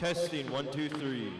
Testing, 1, 2, 3.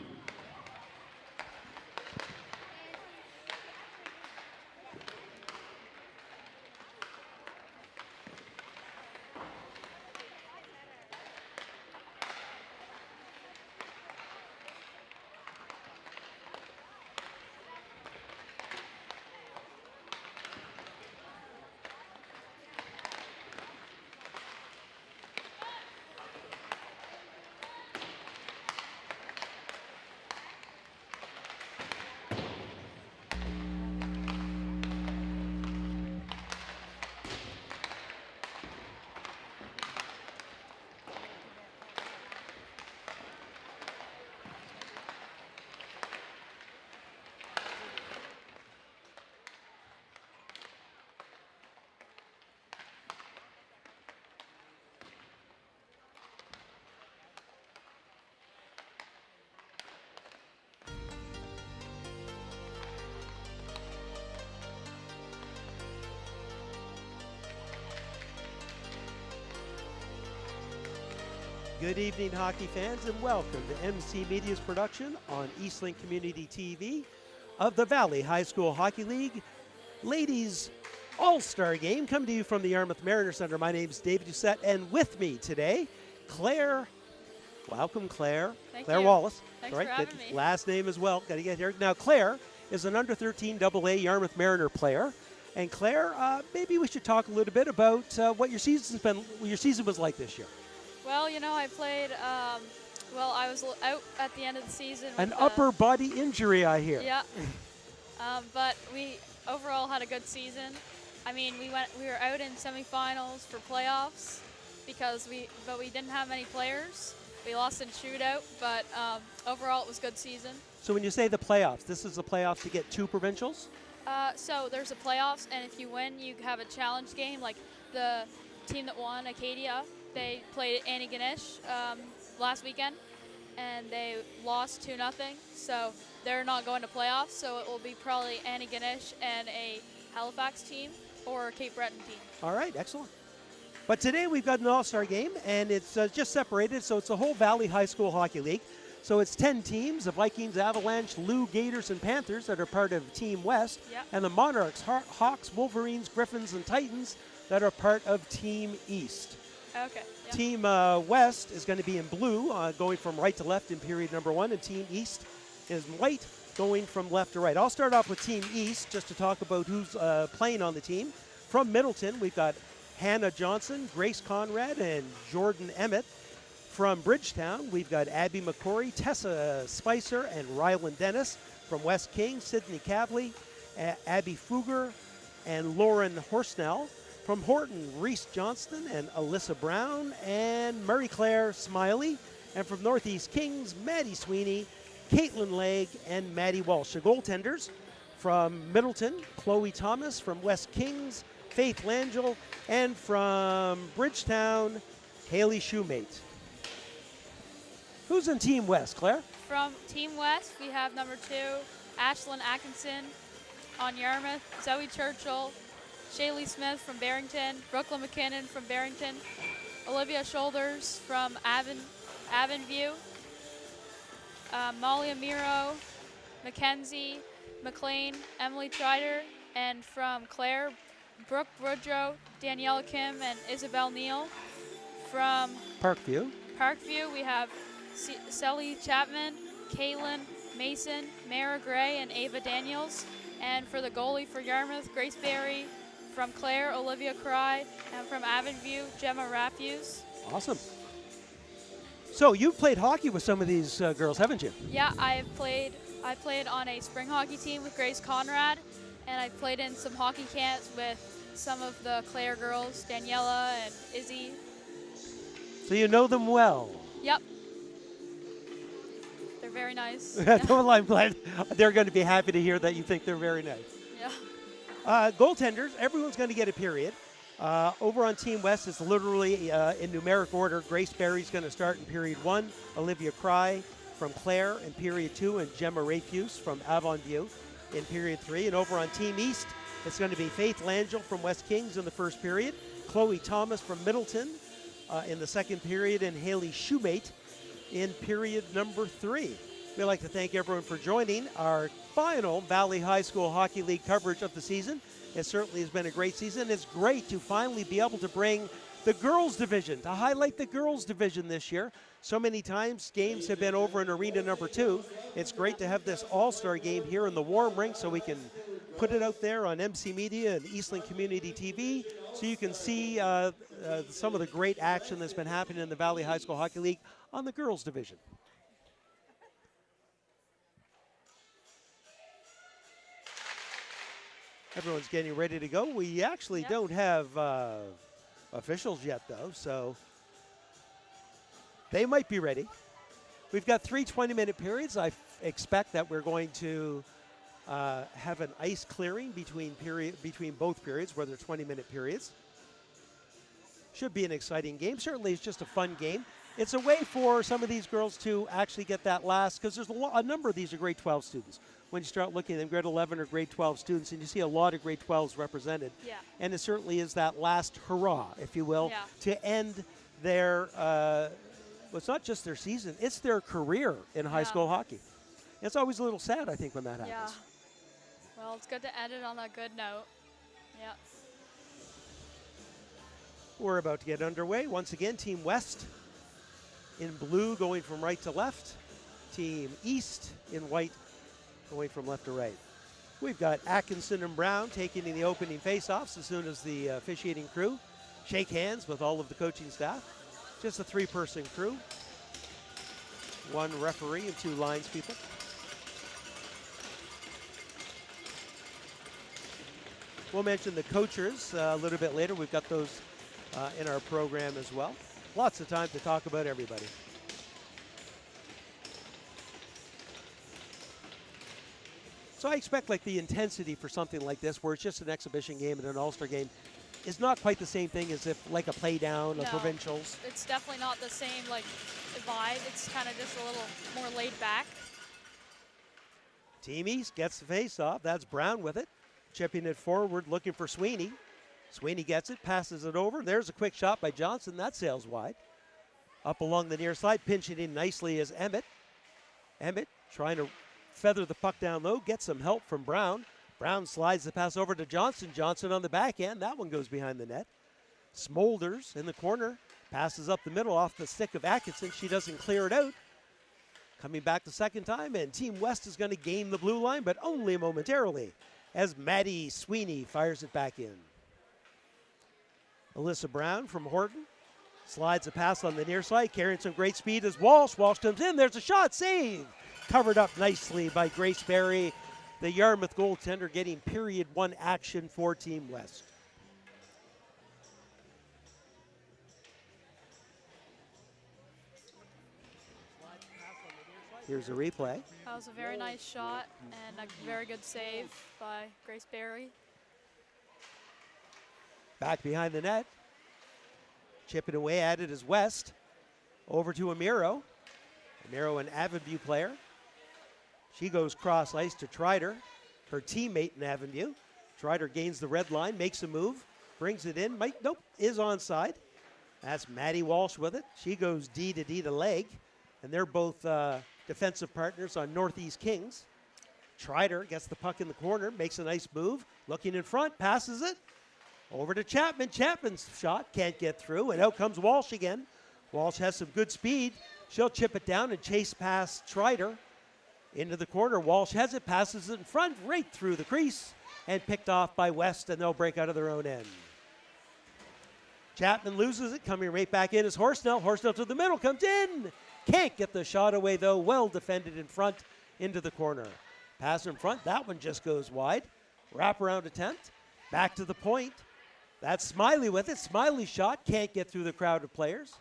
Good evening, hockey fans, and welcome to MC Media's production on Eastlink Community TV of the Valley High School Hockey League Ladies All-Star Game, coming to you from the Yarmouth Mariner Center. My name is David Doucette, and with me today, Claire. Welcome, Claire. Thank Claire you. Wallace. Thanks All right, for having me. last name as well. Got to get here. Now, Claire is an under-13 AA Yarmouth Mariner player. And Claire, maybe we should talk a little bit about what your season was like this year. Well, you know, I played, I was out at the end of the season. An upper body injury, I hear. Yeah. But we overall had a good season. I mean, we were out in semifinals for playoffs but we didn't have many players. We lost in shootout, but overall it was a good season. So when you say the playoffs, this is the playoffs to get 2 provincials? So there's a playoffs, and if you win, you have a challenge game. Like the team that won, Acadia, they played Antigonish last weekend, and they lost 2-0. So they're not going to playoffs. So it will be probably Antigonish and a Halifax team or a Cape Breton team. All right, excellent. But today we've got an all-star game, and it's just separated, so it's the whole Valley High School Hockey League. So it's 10 teams, the Vikings, Avalanche, Lou, Gators, and Panthers that are part of Team West, Yep. and the Monarchs, Hawks, Wolverines, Griffins, and Titans that are part of Team East. Okay. Yeah. Team West is going to be in blue, going from right to left in period number 1, and Team East is white, going from left to right. I'll start off with Team East just to talk about who's playing on the team. From Middleton, we've got Hannah Johnson, Grace Conrad, and Jordan Emmett. From Bridgetown, we've got Abby McCory, Tessa Spicer, and Rylan Dennis. From West King, Sydney Cavley, Abby Fugger, and Lauren Horsnell. From Horton, Reese Johnston and Alyssa Brown, and Murray Claire Smiley. And from Northeast Kings, Maddie Sweeney, Caitlin Legg, and Maddie Walsh. The goaltenders from Middleton, Chloe Thomas. From West Kings, Faith Langell. And from Bridgetown, Haley Shoemate. Who's in Team West, Claire? From Team West, we have number 2, Ashlyn Atkinson. On Yarmouth, Zoe Churchill, Shaylee Smith from Barrington, Brooklyn McKinnon from Barrington, Olivia Shoulders from Avonview, Molly Amiro, Mackenzie McLean, Emily Trider, and from Clare, Brooke Woodrow, Daniela Kim, and Isabel Neal. From Parkview, we have Sally Chapman, Kaylin Mason, Mara Gray, and Ava Daniels. And for the goalie for Yarmouth, Grace Berry. From Clare, Olivia Cry. And from Avonview, Gemma Rafuse. awesome. So you've played hockey with some of these girls, haven't you? Yeah, I played on a spring hockey team with Grace Conrad, and I played in some hockey camps with some of the Clare girls, Daniela and Izzy. So you know them well. Yep. They're very nice. Well, I'm glad they're going to be happy to hear that you think they're very nice. Yeah. Goaltenders, everyone's going to get a period. Over on Team West, it's literally in numeric order. Grace Berry's going to start in period 1, Olivia Cry from Clare in period 2, and Gemma Rafuse from Avonview in period 3. And over on Team East, it's going to be Faith Langell from West Kings in the first period, Chloe Thomas from Middleton in the second period, and Haley Shoemate in period number 3. We'd like to thank everyone for joining our final Valley High School Hockey League coverage of the season. It certainly has been a great season. It's great to finally be able to bring the girls division, to highlight the girls division this year. So many times games have been over in arena number 2. It's great to have this all-star game here in the warm rink so we can put it out there on MC Media and Eastland Community TV so you can see some of the great action that's been happening in the Valley High School Hockey League on the girls division. Everyone's getting ready to go. We actually don't have officials yet, though, so they might be ready. We've got 3 20-minute periods. I expect that we're going to have an ice clearing between both periods, where they're 20-minute periods. Should be an exciting game. Certainly, it's just a fun game. It's a way for some of these girls to actually get that last, because there's a number of these are grade 12 students. When you start looking at them, grade 11 or grade 12 students, and you see a lot of grade 12s represented. Yeah. And it certainly is that last hurrah, if you will, to end their, well, it's not just their season, it's their career in high school hockey. It's always a little sad, I think, when that happens. Yeah. Well, it's good to end it on a good note. Yeah. We're about to get underway. Once again, Team West in blue going from right to left. Team East in white going from left to right. We've got Atkinson and Brown taking in the opening faceoffs as soon as the officiating crew shake hands with all of the coaching staff. Just a 3-person crew. 1 referee and 2 lines people. We'll mention the coachers a little bit later. We've got those in our program as well. Lots of time to talk about everybody. So I expect like the intensity for something like this, where it's just an exhibition game and an all-star game, is not quite the same thing as if like a play down of provincials. It's definitely not the same like vibe. It's kind of just a little more laid back. Team East gets the face-off. That's Brown with it. Chipping it forward, looking for Sweeney. Sweeney gets it, passes it over. There's a quick shot by Johnson. That sails wide. Up along the near side, pinching in nicely is Emmett. Emmett trying to feather the puck down low, gets some help from Brown. Brown slides the pass over to Johnson. Johnson on the backhand. That one goes behind the net. Smolders in the corner. Passes up the middle off the stick of Atkinson. She doesn't clear it out. Coming back the second time, and Team West is going to gain the blue line, but only momentarily, as Maddie Sweeney fires it back in. Alyssa Brown from Horton slides a pass on the near side, carrying some great speed as Walsh. Walsh comes in. There's a shot. Save. Covered up nicely by Grace Berry, the Yarmouth goaltender, getting period 1 action for Team West. Here's a replay. That was a very nice shot and a very good save by Grace Berry. Back behind the net. Chipping away at it is West. Over to Amiro. Amiro, an Avenview player. She goes cross ice to Trider, her teammate in Avenview. Trider gains the red line, makes a move, brings it in. Nope, is onside. That's Maddie Walsh with it. She goes D to leg, and they're both defensive partners on Northeast Kings. Trider gets the puck in the corner, makes a nice move, looking in front, passes it over to Chapman. Chapman's shot can't get through, and out comes Walsh again. Walsh has some good speed. She'll chip it down and chase past Trider into the corner. Walsh has it, passes it in front, right through the crease, and picked off by West, and they'll break out of their own end. Chapman loses it, coming right back in is Horsnell. Horsnell to the middle, comes in. Can't get the shot away, though. Well defended in front, into the corner. Pass in front, that one just goes wide. Wraparound attempt, back to the point. That's Smiley with it. Smiley's shot, can't get through the crowd of players.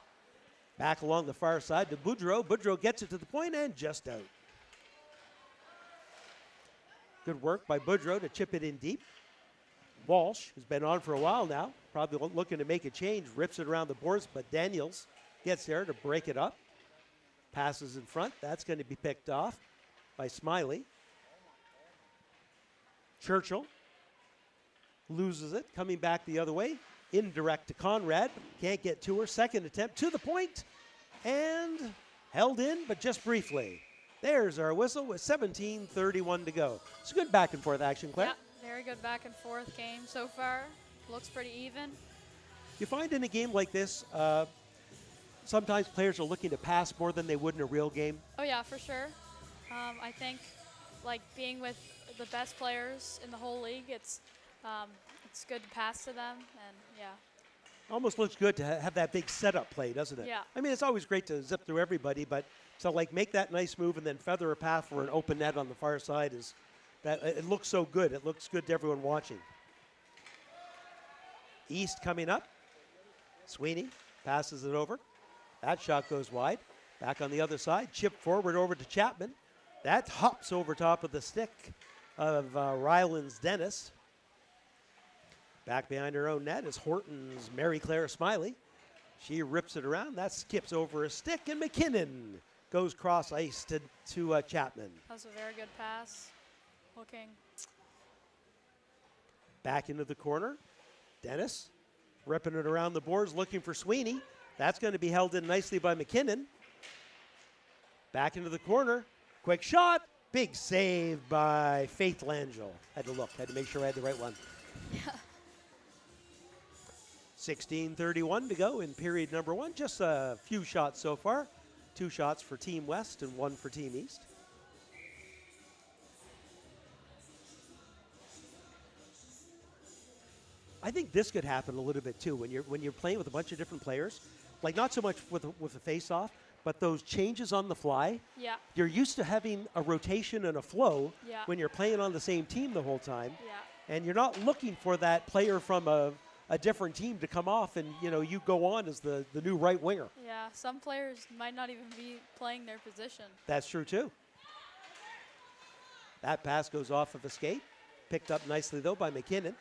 Back along the far side to Boudreau. Boudreau gets it to the point and just out. Good work by Boudreau to chip it in deep. Walsh has been on for a while now, probably looking to make a change, rips it around the boards, but Daniels gets there to break it up. Passes in front. That's going to be picked off by Smiley. Churchill loses it, coming back the other way. Indirect to Conrad. Can't get to her. Second attempt to the point. And held in, but just briefly. There's our whistle with 17:31 to go. It's a good back and forth action, Claire. Yeah, very good back and forth game so far. Looks pretty even. You find in a game like this, sometimes players are looking to pass more than they would in a real game. Oh yeah, for sure. I think like being with the best players in the whole league, it's good to pass to them, and yeah. Almost looks good to have that big setup play, doesn't it? Yeah. I mean, it's always great to zip through everybody, but to like make that nice move and then feather a path for an open net on the far side is that it looks so good. It looks good to everyone watching. East coming up. Sweeney passes it over. That shot goes wide. Back on the other side. Chip forward over to Chapman. That hops over top of the stick of Ryland's Dennis. Back behind her own net is Horton's Mary Claire Smiley. She rips it around. That skips over a stick, and McKinnon goes cross ice to Chapman. That was a very good pass. Looking. Back into the corner. Dennis ripping it around the boards, looking for Sweeney. That's going to be held in nicely by McKinnon. Back into the corner. Quick shot. Big save by Faith Langell. Had to look. Had to make sure I had the right one. Yeah. 16:31 to go in period number one. Just a few shots so far. 2 shots for Team West and 1 for Team East. I think this could happen a little bit too when you're playing with a bunch of different players, like not so much with a face-off, but those changes on the fly. Yeah. You're used to having a rotation and a flow Yeah. when you're playing on the same team the whole time, Yeah. and you're not looking for that player from a different team to come off and you go on as the new right winger. Yeah. Some players might not even be playing their position. That's true too. That pass goes off of a skate, picked up nicely though by McKinnon.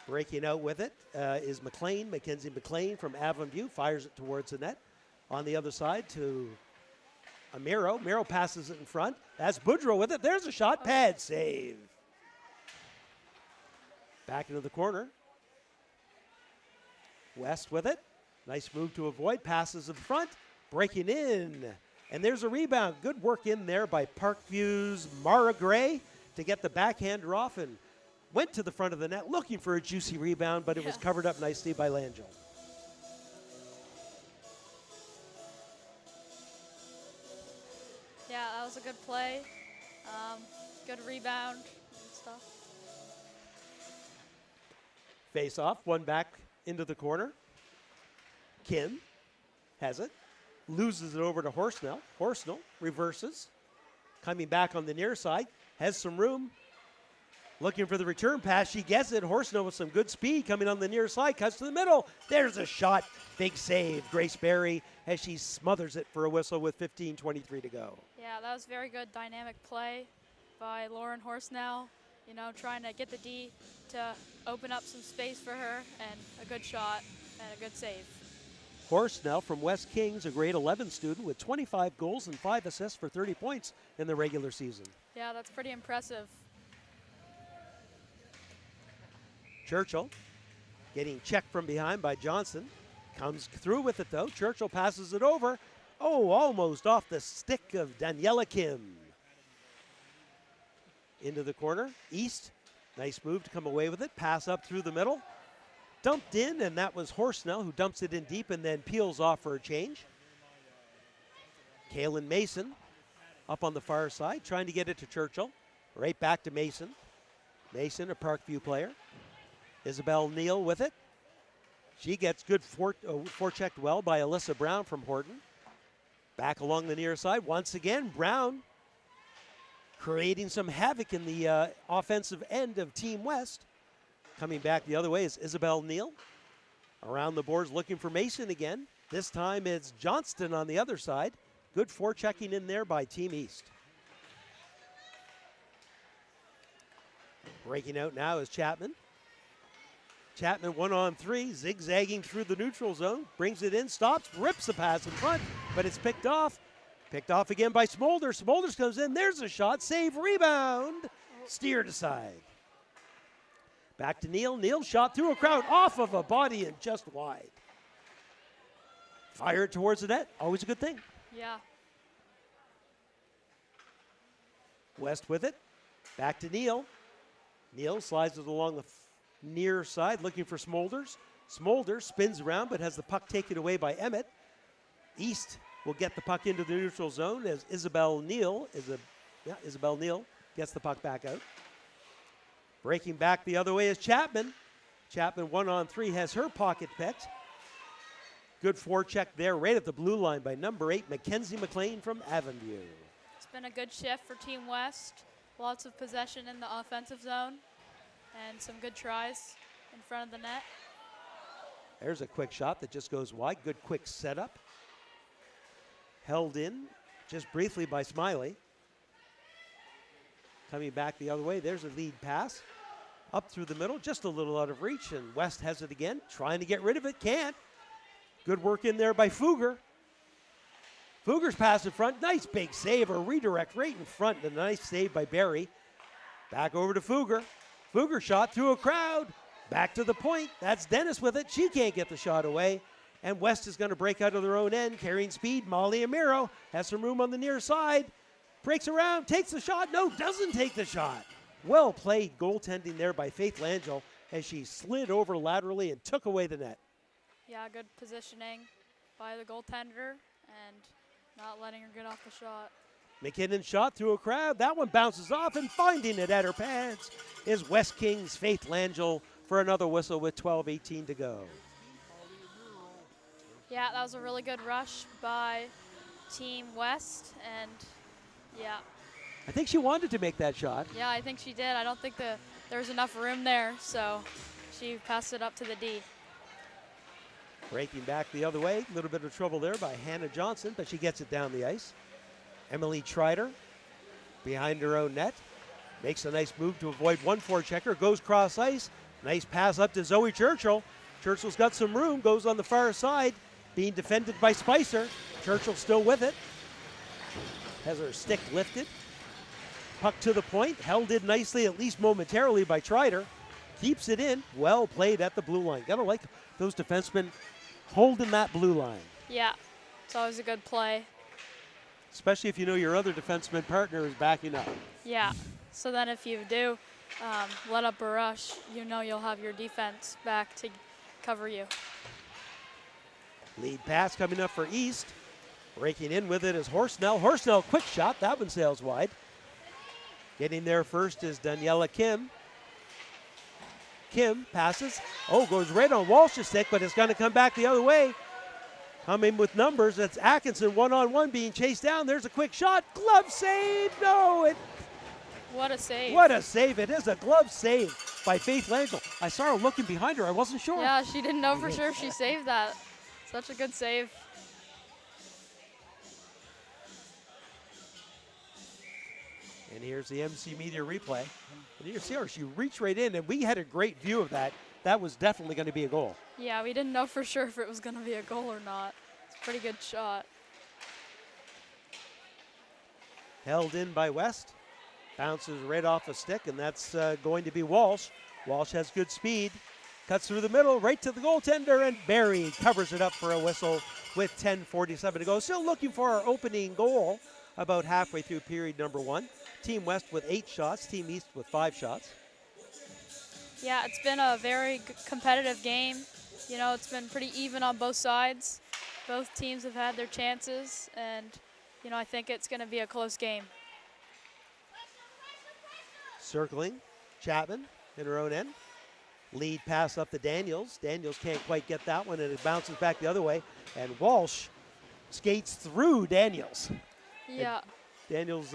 Breaking out with it is McLean, Mackenzie McLean from Avonview, fires it towards the net. On the other side to Amiro. Miro passes it in front. That's Boudreau with it. There's a shot. Pad save. Back into the corner. West with it. Nice move to avoid. Passes in front. Breaking in. And there's a rebound. Good work in there by Parkview's Mara Gray to get the backhander off and went to the front of the net looking for a juicy rebound, but it was covered up nicely by Langell. Yeah, that was a good play. Good rebound and stuff. Face off, one back into the corner. Kim has it, loses it over to Horsnell. Horsnell reverses, coming back on the near side, has some room, looking for the return pass. She gets it. Horsnell with some good speed coming on the near side, cuts to the middle. There's a shot. Big save. Grace Berry as she smothers it for a whistle with 15:23 to go. Yeah, that was very good dynamic play by Lauren Horsnell. Trying to get the D to open up some space for her, and a good shot and a good save. Horsnell from West Kings, a grade 11 student with 25 goals and 5 assists for 30 points in the regular season. Yeah, that's pretty impressive. Churchill getting checked from behind by Johnson. Comes through with it though. Churchill passes it over. Oh, almost off the stick of Daniela Kim. Into the corner. East. Nice move to come away with it. Pass up through the middle. Dumped in, and that was Horsnell who dumps it in deep and then peels off for a change. Kaylin Mason up on the far side, trying to get it to Churchill. Right back to Mason. Mason, a Parkview player. Isabel Neal with it. She gets good forechecked well by Alyssa Brown from Horton. Back along the near side. Once again, Brown creating some havoc in the offensive end of Team West. Coming back the other way is Isabel Neal. Around the boards looking for Mason again. This time it's Johnston on the other side. Good forechecking in there by Team East. Breaking out now is Chapman. Chapman 1-on-3, zigzagging through the neutral zone, brings it in, stops, rips the pass in front, but it's picked off. Picked off again by Smolders. Smolders comes in, there's a shot, save, rebound, steered aside. Back to Neal. Neal shot through a crowd, off of a body and just wide. Fired towards the net, always a good thing. Yeah. West with it. Back to Neal. Neal slides it along the near side, looking for Smolders. Smolders spins around, but has the puck taken away by Emmett. East will get the puck into the neutral zone as Isabel Neal gets the puck back out. Breaking back the other way is Chapman. Chapman 1-on-3 has her pocket picked. Good forecheck there right at the blue line by number 8, Mackenzie McLean from Avonview. It's been a good shift for Team West. Lots of possession in the offensive zone and some good tries in front of the net. There's a quick shot that just goes wide. Good quick setup. Held in just briefly by Smiley. Coming back the other way, there's a lead pass. Up through the middle, just a little out of reach, and West has it again, trying to get rid of it, can't. Good work in there by Fugger. Fugger's pass in front, nice big save, a redirect right in front, and a nice save by Barry. Back over to Fugger. Fugger shot through a crowd, back to the point. That's Dennis with it, she can't get the shot away. And West is going to break out of their own end, carrying speed. Molly Amiro has some room on the near side. Breaks around, takes the shot. No, doesn't take the shot. Well played goaltending there by Faith Langell as she slid over laterally and took away the net. Yeah, good positioning by the goaltender and not letting her get off the shot. McKinnon shot through a crowd. That one bounces off, and finding it at her pads is West Kings' Faith Langell for another whistle with 12:18 to go. Yeah, that was a really good rush by Team West, and yeah. I think she wanted to make that shot. Yeah, I think she did. I don't think there was enough room there, so she passed it up to the D. Breaking back the other way, a little bit of trouble there by Hannah Johnson, but she gets it down the ice. Emily Trider behind her own net. Makes a nice move to avoid one forechecker, goes cross ice. Nice pass up to Zoe Churchill. Churchill's got some room, goes on the far side, being defended by Spicer. Churchill still with it. Has her stick lifted. Puck to the point, held in nicely, at least momentarily, by Trider. Keeps it in, well played at the blue line. Gotta like those defensemen holding that blue line. Yeah, it's always a good play. Especially if you know your other defenseman partner is backing up. Yeah, so then if you do let up a rush, you know you'll have your defense back to cover you. Lead pass coming up for East. Breaking in with it is Horsnell. Horsnell, quick shot, that one sails wide. Getting there first is Daniela Kim. Kim passes. Oh, goes right on Walsh's stick, but it's going to come back the other way. Coming with numbers, it's Atkinson one-on-one being chased down. There's a quick shot. Glove save. No, What a save. What a save. It is a glove save by Faith Langell. I saw her looking behind her. I wasn't sure. Yeah, she didn't know for sure if she saved that. Such a good save. And here's the MC Media replay. And you see her, she reached right in, and we had a great view of that. That was definitely going to be a goal. Yeah, we didn't know for sure if it was going to be a goal or not. It's a pretty good shot. Held in by West. Bounces right off a stick, and that's going to be Walsh. Walsh has good speed. Cuts through the middle, right to the goaltender, and Barry covers it up for a whistle with 10:47 to go. Still looking for our opening goal about halfway through period number 1. Team West with 8 shots, Team East with 5 shots. Yeah, it's been a very competitive game. You know, it's been pretty even on both sides. Both teams have had their chances, and, you know, I think it's going to be a close game. Circling, Chapman in her own end. Lead pass up to Daniels. Daniels can't quite get that one, and it bounces back the other way. And Walsh skates through Daniels. Yeah. And Daniels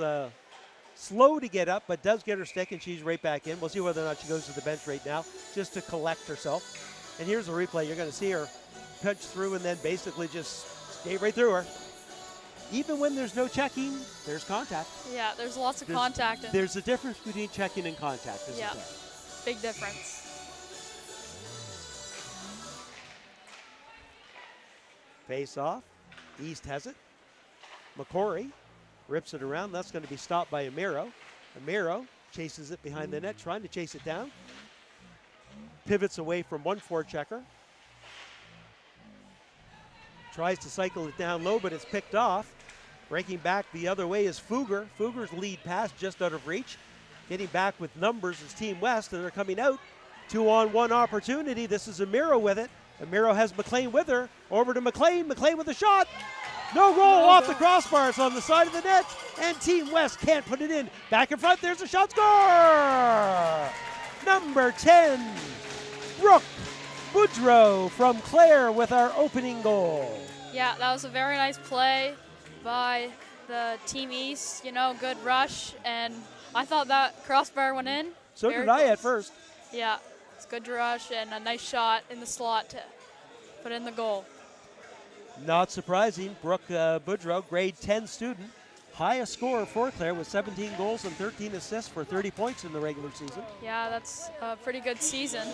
slow to get up, but does get her stick, and she's right back in. We'll see whether or not she goes to the bench right now, just to collect herself. And here's the replay. You're going to see her punch through and then basically just skate right through her. Even when there's no checking, there's contact. Yeah, there's lots of contact. There's a difference between checking and contact, isn't yeah, there? Big difference. Face off. East has it. McCory rips it around. That's going to be stopped by Amiro. Amiro chases it behind the net, trying to chase it down. Pivots away from one forechecker. Tries to cycle it down low, but it's picked off. Breaking back the other way is Fugger. Fugger's lead pass just out of reach. Getting back with numbers is Team West, and they're coming out. 2-on-1 opportunity. This is Amiro with it. Amiro has McLean with her. Over to McLean. McLean with a shot. No goal off the crossbar. It's on the side of the net, and Team West can't put it in. Back in front. There's a shot. Score! Number 10, Brooke Boudreau from Clare with our opening goal. Yeah, that was a very nice play by the Team East. You know, good rush, and I thought that crossbar went in. So did I at first. Yeah, it's good to rush and a nice shot in the slot to put in the goal. Not surprising, Brooke Boudreau, grade 10 student, highest scorer for Clare with 17 goals and 13 assists for 30 points in the regular season. Yeah, that's a pretty good season.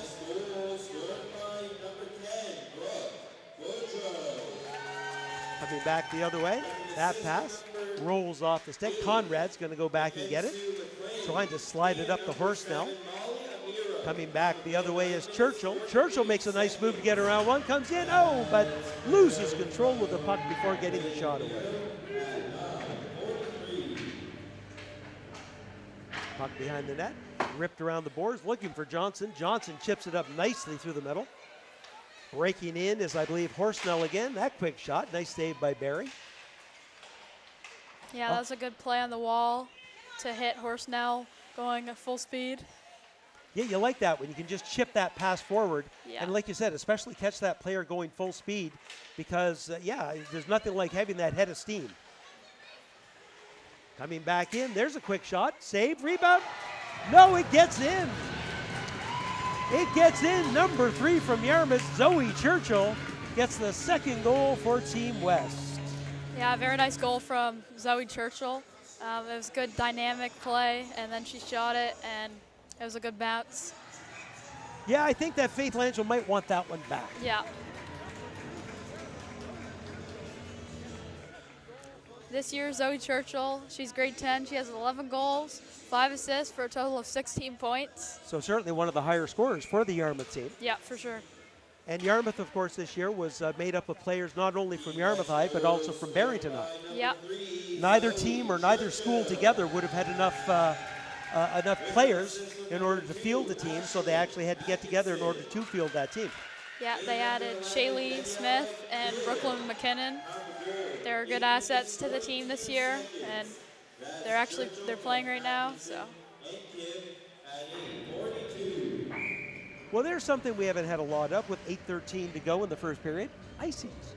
Coming back the other way, that pass rolls off the stick. Conrad's going to go back and get it, trying to slide it up the horse now. Coming back the other way is Churchill. Churchill makes a nice move to get around one, comes in, but loses control of the puck before getting the shot away. Puck behind the net, ripped around the boards, looking for Johnson. Johnson chips it up nicely through the middle. Breaking in is, I believe, Horsnell again. That quick shot, nice save by Barry. Yeah, that was a good play on the wall to hit Horsnell going at full speed. Yeah, you like that when you can just chip that pass forward. Yeah. And like you said, especially catch that player going full speed because, there's nothing like having that head of steam. Coming back in, there's a quick shot, save, rebound. No, it gets in. It gets in. Number 3 from Yarmouth, Zoe Churchill, gets the second goal for Team West. Yeah, very nice goal from Zoe Churchill. It was a good dynamic play, and then she shot it, and it was a good bounce. Yeah, I think that Faith Langell might want that one back. Yeah. This year, Zoe Churchill, she's grade 10. She has 11 goals, 5 assists for a total of 16 points. So certainly one of the higher scorers for the Yarmouth team. Yeah, for sure. And Yarmouth, of course, this year was made up of players not only from Yarmouth High, but also from Barrington High. Yeah. Neither team or neither school together would have had enough players in order to field the team, so they actually had to get together in order to field that team. Yeah, they added Shaylee Smith and Brooklyn McKinnon. They're good assets to the team this year, and they're playing right now. So. Well, there's something we haven't had a lot of with 8:13 to go in the first period: icings.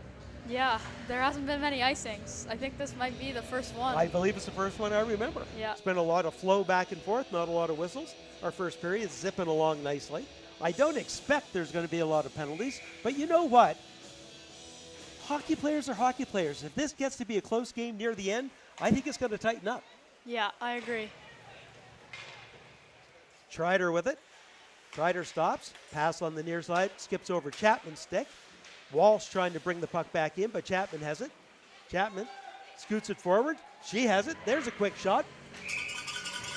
Yeah, there hasn't been many icings. I think this might be the first one. I believe it's the first one I remember. Yeah. It's been a lot of flow back and forth, not a lot of whistles. Our first period is zipping along nicely. I don't expect there's going to be a lot of penalties, but you know what? Hockey players are hockey players. If this gets to be a close game near the end, I think it's going to tighten up. Yeah, I agree. Trider with it. Trider stops. Pass on the near side. Skips over Chapman's stick. Walsh trying to bring the puck back in, but Chapman has it. Chapman scoots it forward. She has it. There's a quick shot.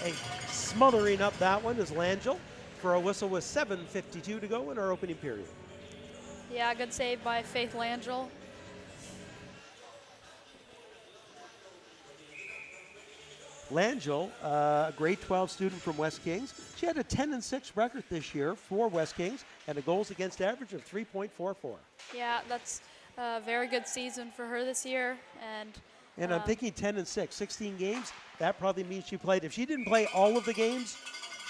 And smothering up that one is Langell for a whistle with 7:52 to go in our opening period. Yeah, good save by Faith Langell. Langell, a grade 12 student from West Kings. She had a 10-6 record this year for West Kings and a goals against average of 3.44. Yeah, that's a very good season for her this year. And I'm thinking 10-6, 16 games, that probably means she played. If she didn't play all of the games,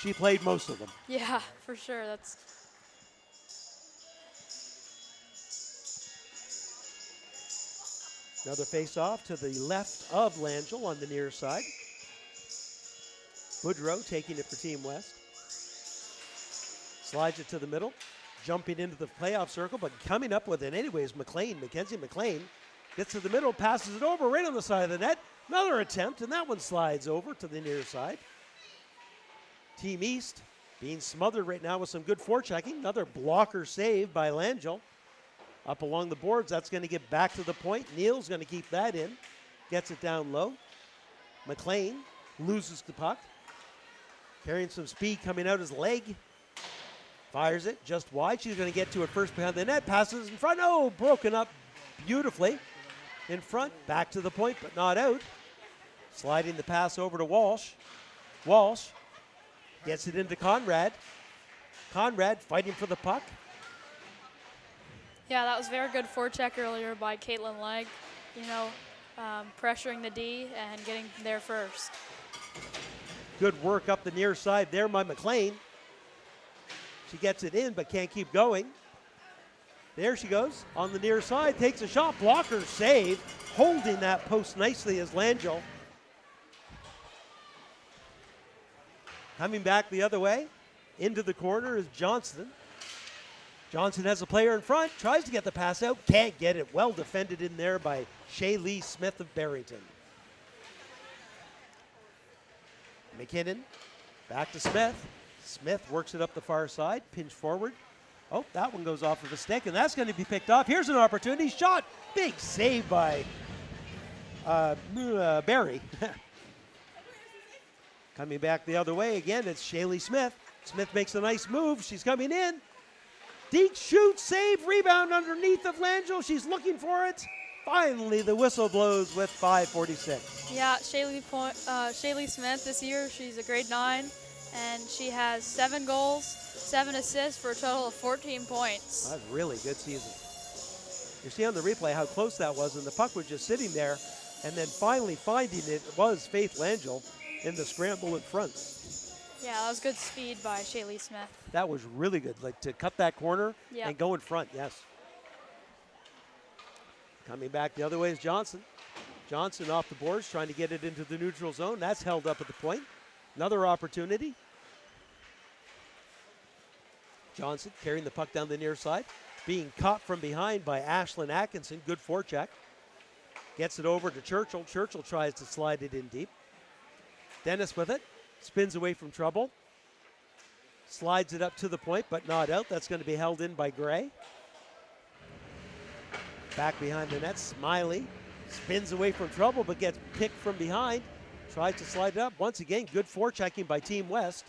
she played most of them. Yeah, for sure. That's another face-off to the left of Langell on the near side. Boudreau taking it for Team West. Slides it to the middle, jumping into the playoff circle, but coming up with it anyways. Mackenzie McLean gets to the middle, passes it over right on the side of the net. Another attempt, and that one slides over to the near side. Team East being smothered right now with some good forechecking. Another blocker save by Langell. Up along the boards, that's going to get back to the point. Neal's going to keep that in. Gets it down low. McLean loses the puck. Carrying some speed coming out his leg. Fires it just wide. She's going to get to it first behind the net. Passes in front. Oh, broken up beautifully in front, back to the point, but not out. Sliding the pass over to Walsh. Walsh gets it into Conrad. Conrad fighting for the puck. Yeah, that was very good forecheck earlier by Caitlin Legg. You know, pressuring the D and getting there first. Good work up the near side there by McLean. She gets it in but can't keep going. There she goes on the near side, takes a shot, blocker save, holding that post nicely as Langell. Coming back the other way, into the corner is Johnson. Johnson has a player in front, tries to get the pass out, can't get it. Well defended in there by Shaylee Smith of Barrington. McKinnon, back to Smith. Smith works it up the far side, pinch forward. Oh, that one goes off of a stick, and that's going to be picked off. Here's an opportunity, shot, big save by Barry. Coming back the other way again, it's Shaylee Smith. Smith makes a nice move, she's coming in. Deke shoots, save, rebound underneath of Langell. She's looking for it. Finally, the whistle blows with 5:46. Yeah, Shaylee Smith this year, she's a grade 9, and she has 7 goals, 7 assists for a total of 14 points. That's a really good season. You see on the replay how close that was, and the puck was just sitting there, and then finally finding it was Faith Langell in the scramble in front. Yeah, that was good speed by Shaylee Smith. That was really good, like to cut that corner and go in front, yes. Coming back the other way is Johnson. Johnson off the boards, trying to get it into the neutral zone. That's held up at the point. Another opportunity. Johnson carrying the puck down the near side. Being caught from behind by Ashlyn Atkinson. Good forecheck. Gets it over to Churchill. Churchill tries to slide it in deep. Dennis with it. Spins away from trouble. Slides it up to the point, but not out. That's going to be held in by Gray. Back behind the net, Smiley spins away from trouble, but gets picked from behind. Tries to slide it up. Once again, good forechecking by Team West.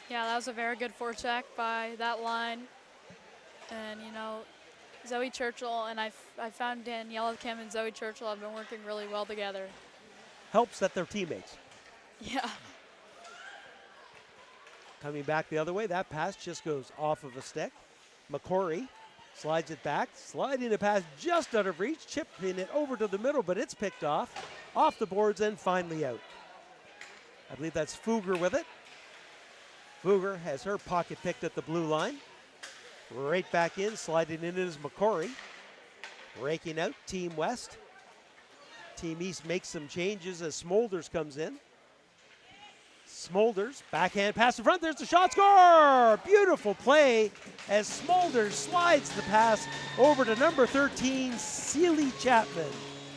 Yeah, that was a very good forecheck by that line. And, you know, Zoe Churchill and I found Daniela Kim and Zoe Churchill have been working really well together. Helps that they're teammates. Yeah. Coming back the other way, that pass just goes off of a stick. McCory slides it back, sliding the pass just out of reach, chipping it over to the middle, but it's picked off the boards and finally out. I believe that's Fugger with it. Fugger has her pocket picked at the blue line. Right back in, sliding in is McCory. Breaking out, Team West. Team East makes some changes as Smolders comes in. Smolders, backhand pass in front, there's the shot, score! Beautiful play as Smolders slides the pass over to number 13, Sealy Chapman.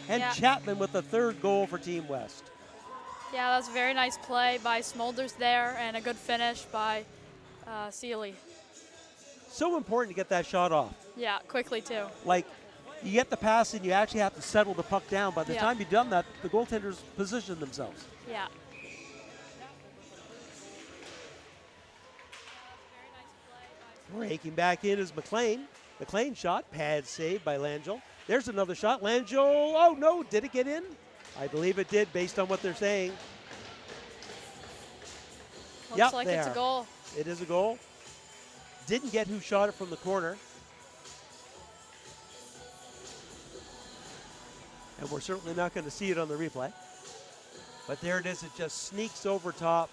And Chapman with the 3rd goal for Team West. Yeah, that's a very nice play by Smolders there and a good finish by Sealy. So important to get that shot off. Yeah, quickly too. Like, you get the pass and you actually have to settle the puck down. By the time you've done that, the goaltenders position themselves. Yeah. Breaking back in is McLean. McLean shot, pad save by Langell. There's another shot. Langell, oh no, did it get in? I believe it did based on what they're saying. Looks like it's a goal. It is a goal. Didn't get who shot it from the corner. And we're certainly not going to see it on the replay. But there it is, it just sneaks over top.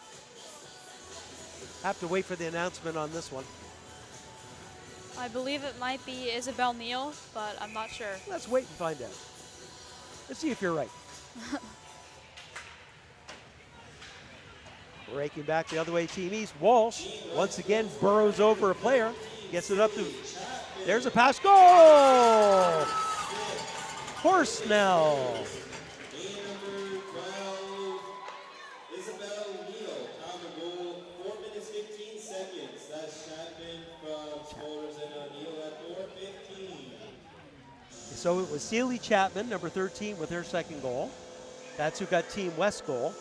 Have to wait for the announcement on this one. I believe it might be Isabel Neal, but I'm not sure. Let's wait and find out. Let's see if you're right. Breaking back the other way, Team East. Walsh once again burrows over a player. Gets it up to, there's a pass, goal! Horsnell. So it was Sealy Chapman, number 13, with her 2nd goal. That's who got Team West goal.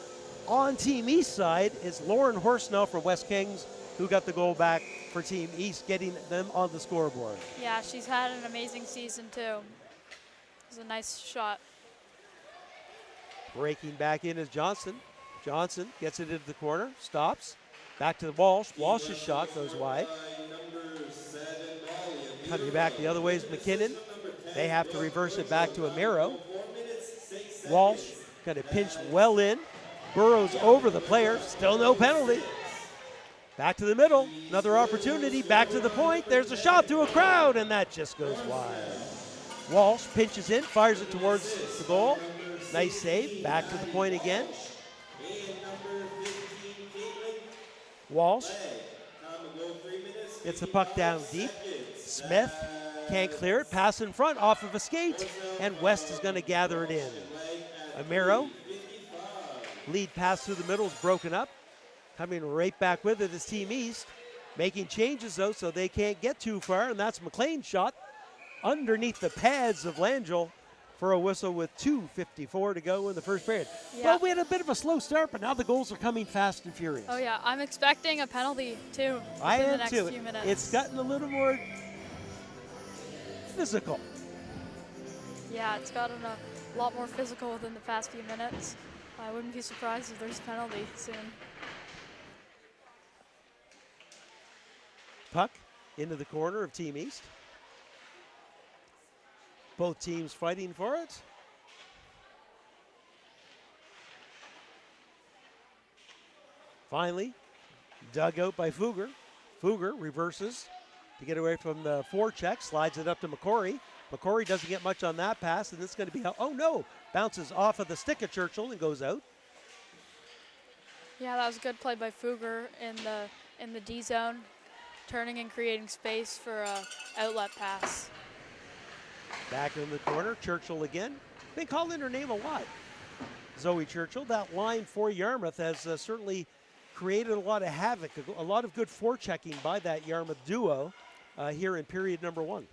On Team East side is Lauren Horsnell from West Kings, who got the goal back for Team East, getting them on the scoreboard. Yeah, she's had an amazing season too. was a nice shot. Breaking back in is Johnson. Johnson gets it into the corner, stops. Back to the Walsh. Walsh's shot goes wide. Coming back the other way is McKinnon. They have to reverse it back to Amiro. Walsh going to pinch well in. Burrows over the player. Still no penalty. Back to the middle. Another opportunity. Back to the point. There's a shot through a crowd, and that just goes wide. Walsh pinches in, fires it towards the goal. Nice save. Back to the point again. Walsh gets the puck down deep. Smith can't clear it. Pass in front off of a skate, and West is going to gather it in. Amiro, lead pass through the middle is broken up. Coming right back with it is Team East. Making changes, though, so they can't get too far, and that's McLean's shot underneath the pads of Langell for a whistle with 2:54 to go in the first period. Yeah. Well, we had a bit of a slow start, but now the goals are coming fast and furious. Oh yeah, I'm expecting a penalty too. I in the am next too. Few minutes. It's gotten a little more physical. Yeah, it's gotten a lot more physical within the past few minutes. I wouldn't be surprised if there's a penalty soon. Puck into the corner of Team East. Both teams fighting for it. Finally, dug out by Fugger. Fugger reverses to get away from the forecheck, slides it up to McCory. McCory doesn't get much on that pass, and it's going to be, oh no, bounces off of the stick of Churchill and goes out. Yeah, that was a good play by Fugger in the D zone, turning and creating space for a outlet pass. Back in the corner, Churchill again. Been calling her name a lot. Zoe Churchill. That line for Yarmouth has certainly created a lot of havoc, a lot of good forechecking by that Yarmouth duo here in period number one.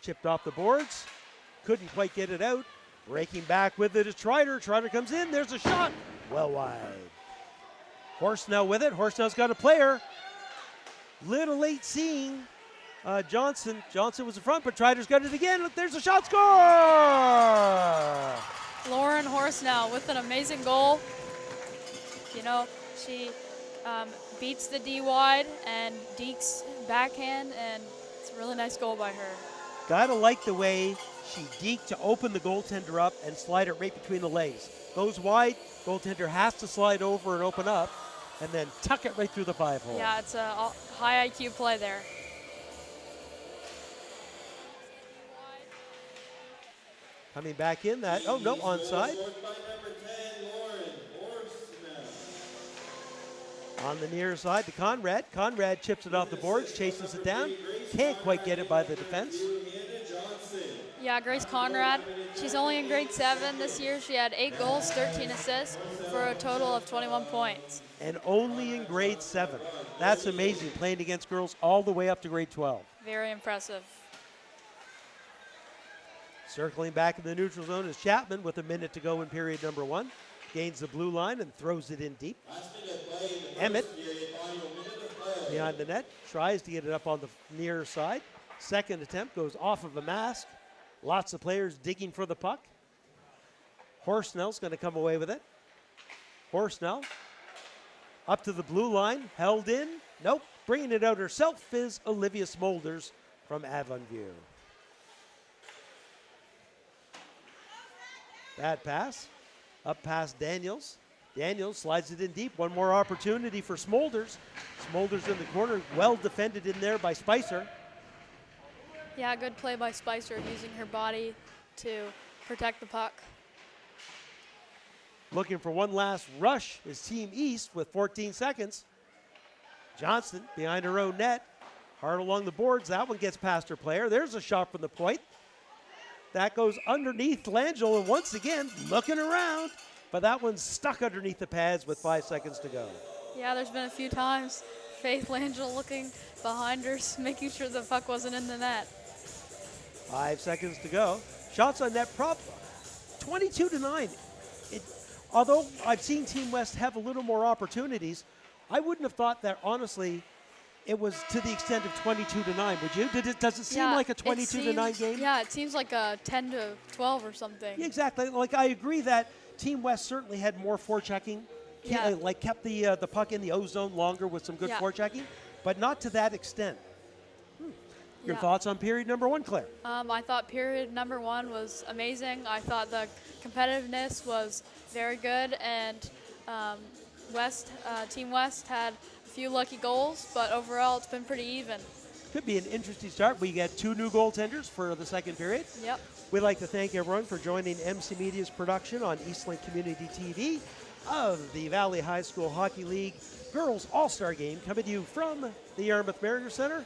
Chipped off the boards, couldn't quite get it out. Breaking back with it is Trider. Trider comes in, there's a shot, well wide. Horsnell with it, Horsnell's got a player. Little late seeing Johnson. Johnson was in front, but Trider's got it again. Look, there's a shot, score! Lauren Horsnell with an amazing goal. You know, she beats the D wide and dekes backhand, and it's a really nice goal by her. Gotta like the way she deked to open the goaltender up and slide it right between the legs. Goes wide, goaltender has to slide over and open up, and then tuck it right through the 5-hole. Yeah, it's a high IQ play there. Coming back in that, oh no, onside. On the near side to Conrad. Conrad chips it off the boards, chases it down. Can't quite get it by the defense. Yeah, Grace Conrad. She's only in grade 7 this year. She had 8 goals, 13 assists for a total of 21 points. And only in grade 7. That's amazing, playing against girls all the way up to grade 12. Very impressive. Circling back in the neutral zone is Chapman with a minute to go in period number one. Gains the blue line and throws it in deep. Emmett behind the net, tries to get it up on the near side. Second attempt goes off of a mask. Lots of players digging for the puck. Horsnell's going to come away with it. Horsnell up to the blue line, held in. Nope, bringing it out herself is Olivia Smolders from Avonview. Bad pass, up past Daniels. Daniels slides it in deep. One more opportunity for Smolders. Smolders in the corner, well defended in there by Spicer. Yeah, good play by Spicer, using her body to protect the puck. Looking for one last rush is Team East with 14 seconds. Johnston behind her own net. Hard along the boards. That one gets past her player. There's a shot from the point. That goes underneath Langell, and once again, looking around. But that one's stuck underneath the pads with 5 seconds to go. Yeah, there's been a few times Faith Langell looking behind her, making sure the puck wasn't in the net. 5 seconds to go. Shots on net prop, 22-9. Although I've seen Team West have a little more opportunities, I wouldn't have thought that, honestly, it was to the extent of 22-9. Would you? Does it seem Yeah, like a it 22-9 game? Yeah, it seems like a 10 to 12 or something. Yeah, exactly. Like I agree that Team West certainly had more forechecking. Yeah. Like kept the puck in the O zone longer with some good Yeah. forechecking, but not to that extent. Your Yeah. thoughts on period number 1, Claire? I thought period number 1 was amazing. I thought the competitiveness was very good, and Team West had a few lucky goals, but overall it's been pretty even. Could be an interesting start. We get 2 new goaltenders for the second period. Yep. We'd like to thank everyone for joining MC Media's production on Eastlink Community TV of the Valley High School Hockey League Girls All-Star Game, coming to you from the Yarmouth Mariner Center.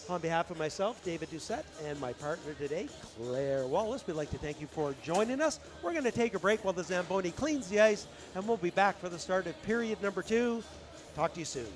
On behalf of myself, David Doucette, and my partner today, Claire Wallace, we'd like to thank you for joining us. We're going to take a break while the Zamboni cleans the ice, and we'll be back for the start of period number 2. Talk to you soon.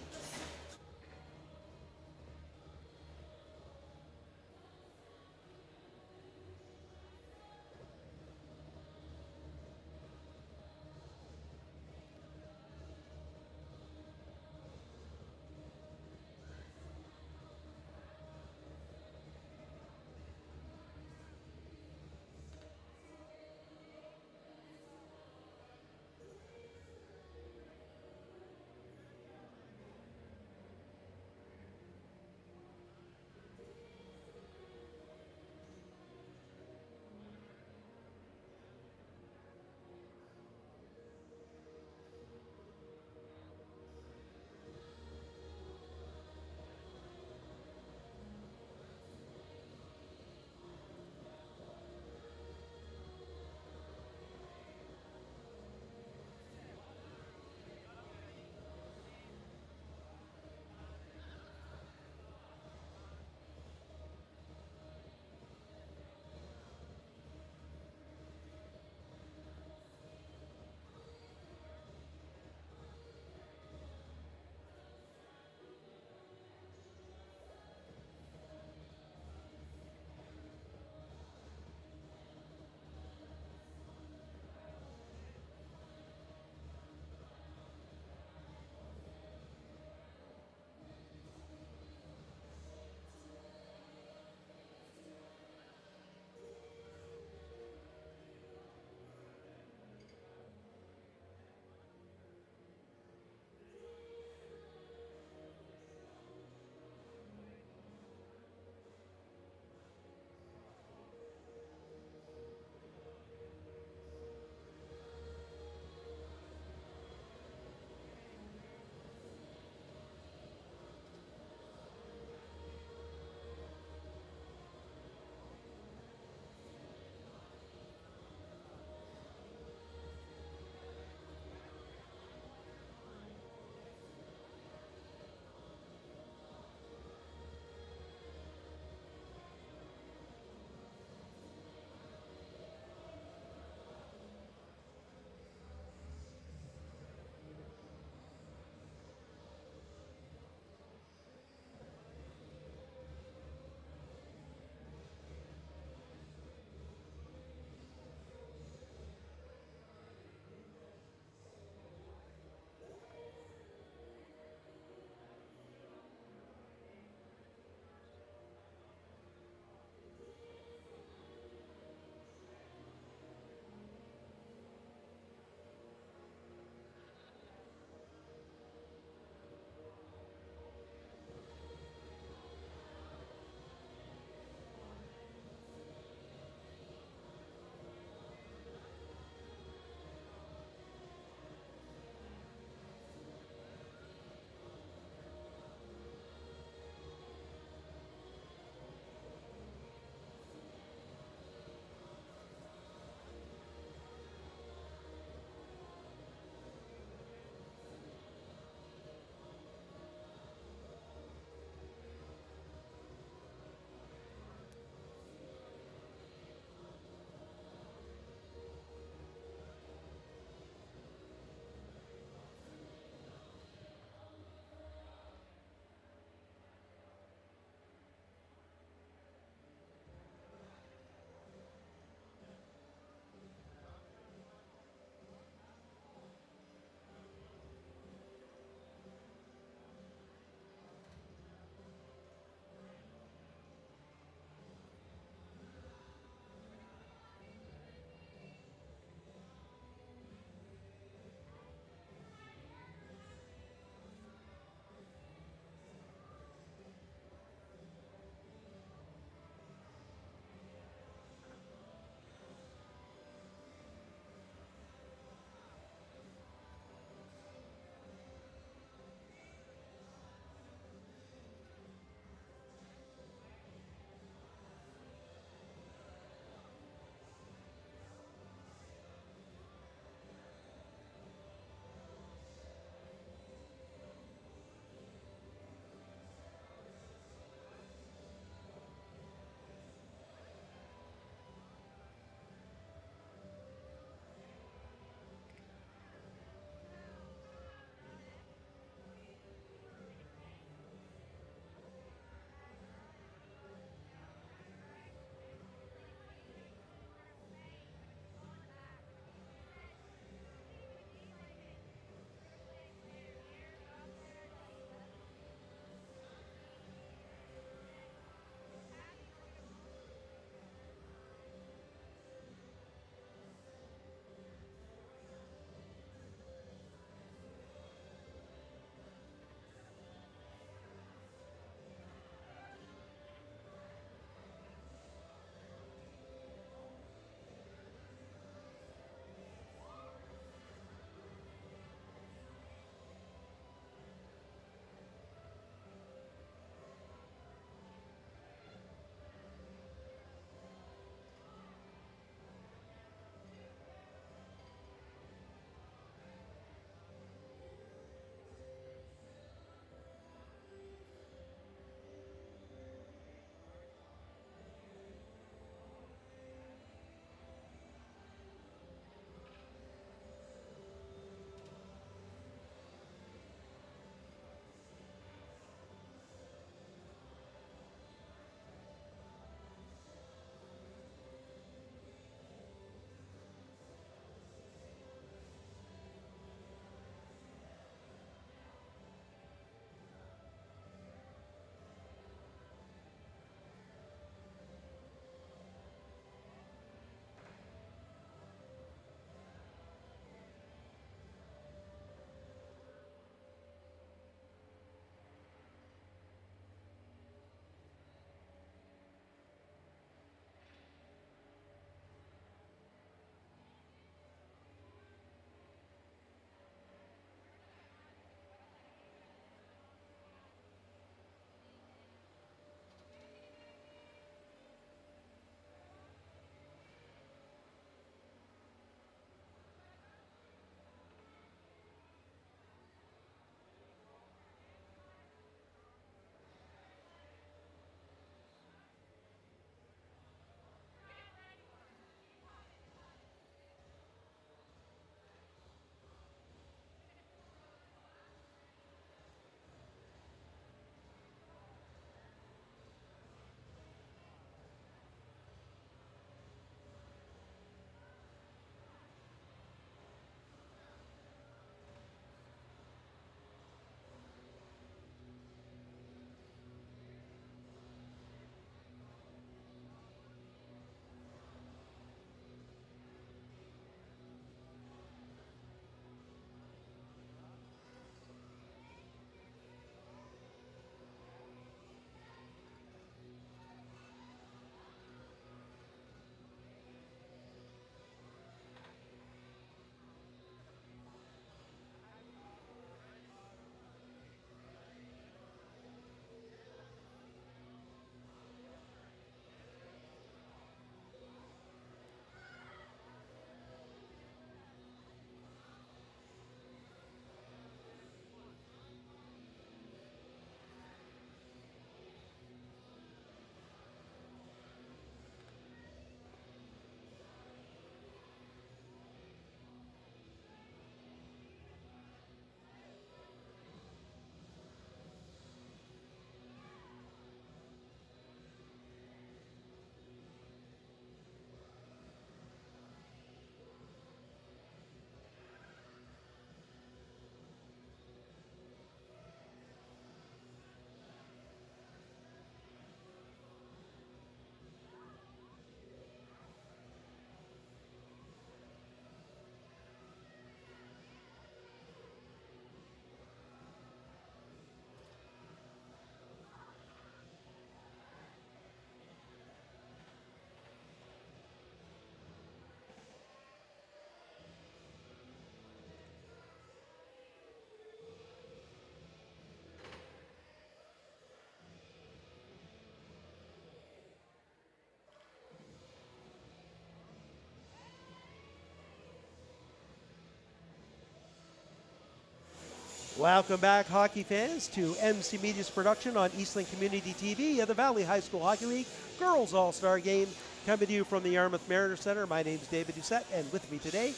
Welcome back, hockey fans, to MC Media's production on Eastland Community TV of the Valley High School Hockey League Girls All-Star Game, coming to you from the Yarmouth Mariner Center. My name is David Doucette, and with me today,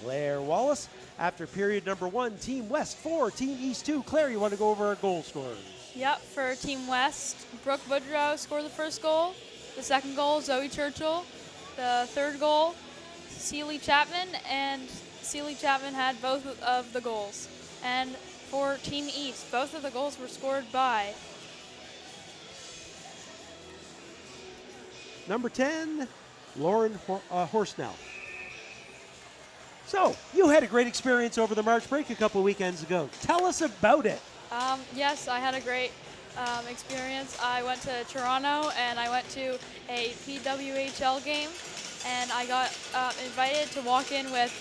Claire Wallace. After period number 1, Team West 4, Team East 2. Claire, you want to go over our goal scorers? Yep, for Team West, Brooke Boudreau scored the first goal. The second goal, Zoe Churchill. The third goal, Celie Chapman, and Celie Chapman had both of the goals. And for Team East, both of the goals were scored by number 10, Lauren Horsnell. So, you had a great experience over the March break a couple weekends ago. Tell us about it. Yes, I had a great experience. I went to Toronto and I went to a PWHL game, and I got invited to walk in with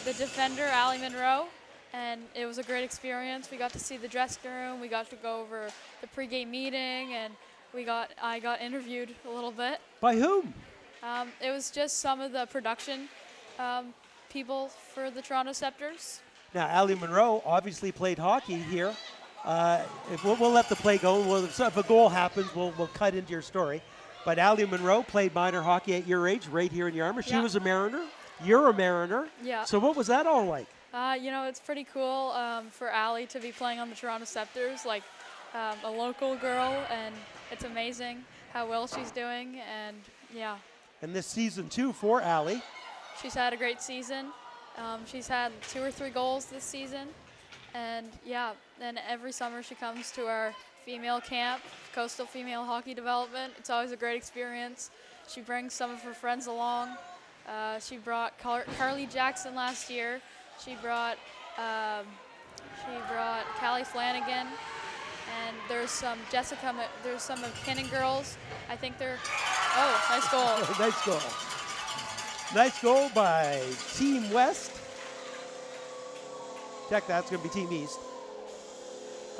the defender, Allie Monroe, and it was a great experience. We got to see the dressing room, we got to go over the pregame meeting, and I got interviewed a little bit. By whom? It was just some of the production people for the Toronto Scepters. Now, Allie Monroe obviously played hockey here. We'll let the play go. If a goal happens, we'll cut into your story. But Allie Monroe played minor hockey at your age, right here in Yarmouth. She was a Mariner. You're a Mariner. Yeah. So what was that all like? It's pretty cool for Allie to be playing on the Toronto Scepters, like a local girl, and it's amazing how well she's doing, and yeah. And this season, too, for Allie. She's had a great season. She's had 2 or 3 goals this season, and yeah, and every summer she comes to our female camp, Coastal Female Hockey Development. It's always a great experience. She brings some of her friends along. She brought Carly Jackson last year. She brought Callie Flanagan, and there's some McKinnon girls. I think they're, nice goal. Nice goal. Nice goal by Team West. Check that, it's going to be Team East.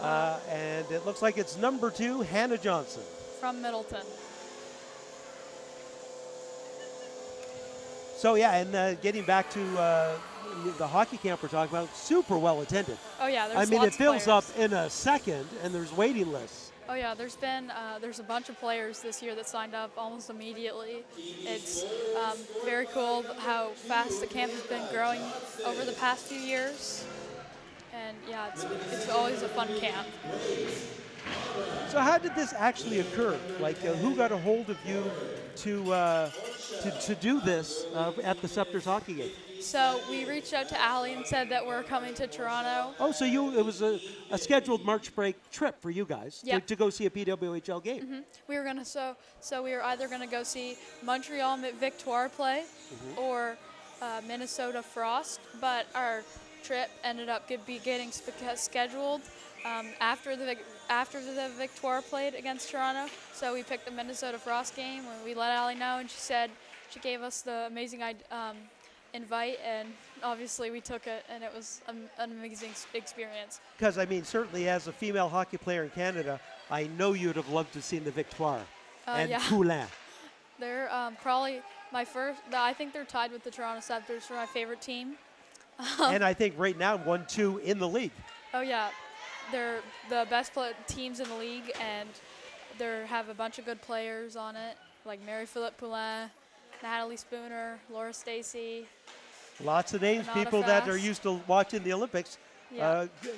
And it looks like it's number 2, Hannah Johnson. From Middleton. So yeah, and getting back to the hockey camp we're talking about, super well attended. Oh yeah, there's I mean, lots it fills of up in a second, and there's waiting lists. Oh yeah, there's a bunch of players this year that signed up almost immediately. It's very cool how fast the camp has been growing over the past few years. And yeah, it's always a fun camp. So how did this actually occur? Like, who got a hold of you to do this at the Scepters hockey game? So we reached out to Allie and said that we're coming to Toronto. Oh, so it was a scheduled March break trip for you guys to go see a PWHL game. Mm-hmm. We were gonna so we were either gonna go see Montreal Victoire play or Minnesota Frost, but our trip ended up getting scheduled after the Victoire played against Toronto. So we picked the Minnesota Frost game, and we let Allie know, and she gave us the amazing invite, and obviously we took it, and it was an amazing experience. Because, I mean, certainly as a female hockey player in Canada, I know you'd have loved to have seen the Victoire and Poulin. They're probably my first, I think they're tied with the Toronto Scepters for my favorite team. And I think right now 1-2 in the league. Oh yeah, they're the best teams in the league, and they have a bunch of good players on it, like Mary-Philippe Poulin, Natalie Spooner, Laura Stacy. Lots of names, Renata people Fast. that are used to watching the Olympics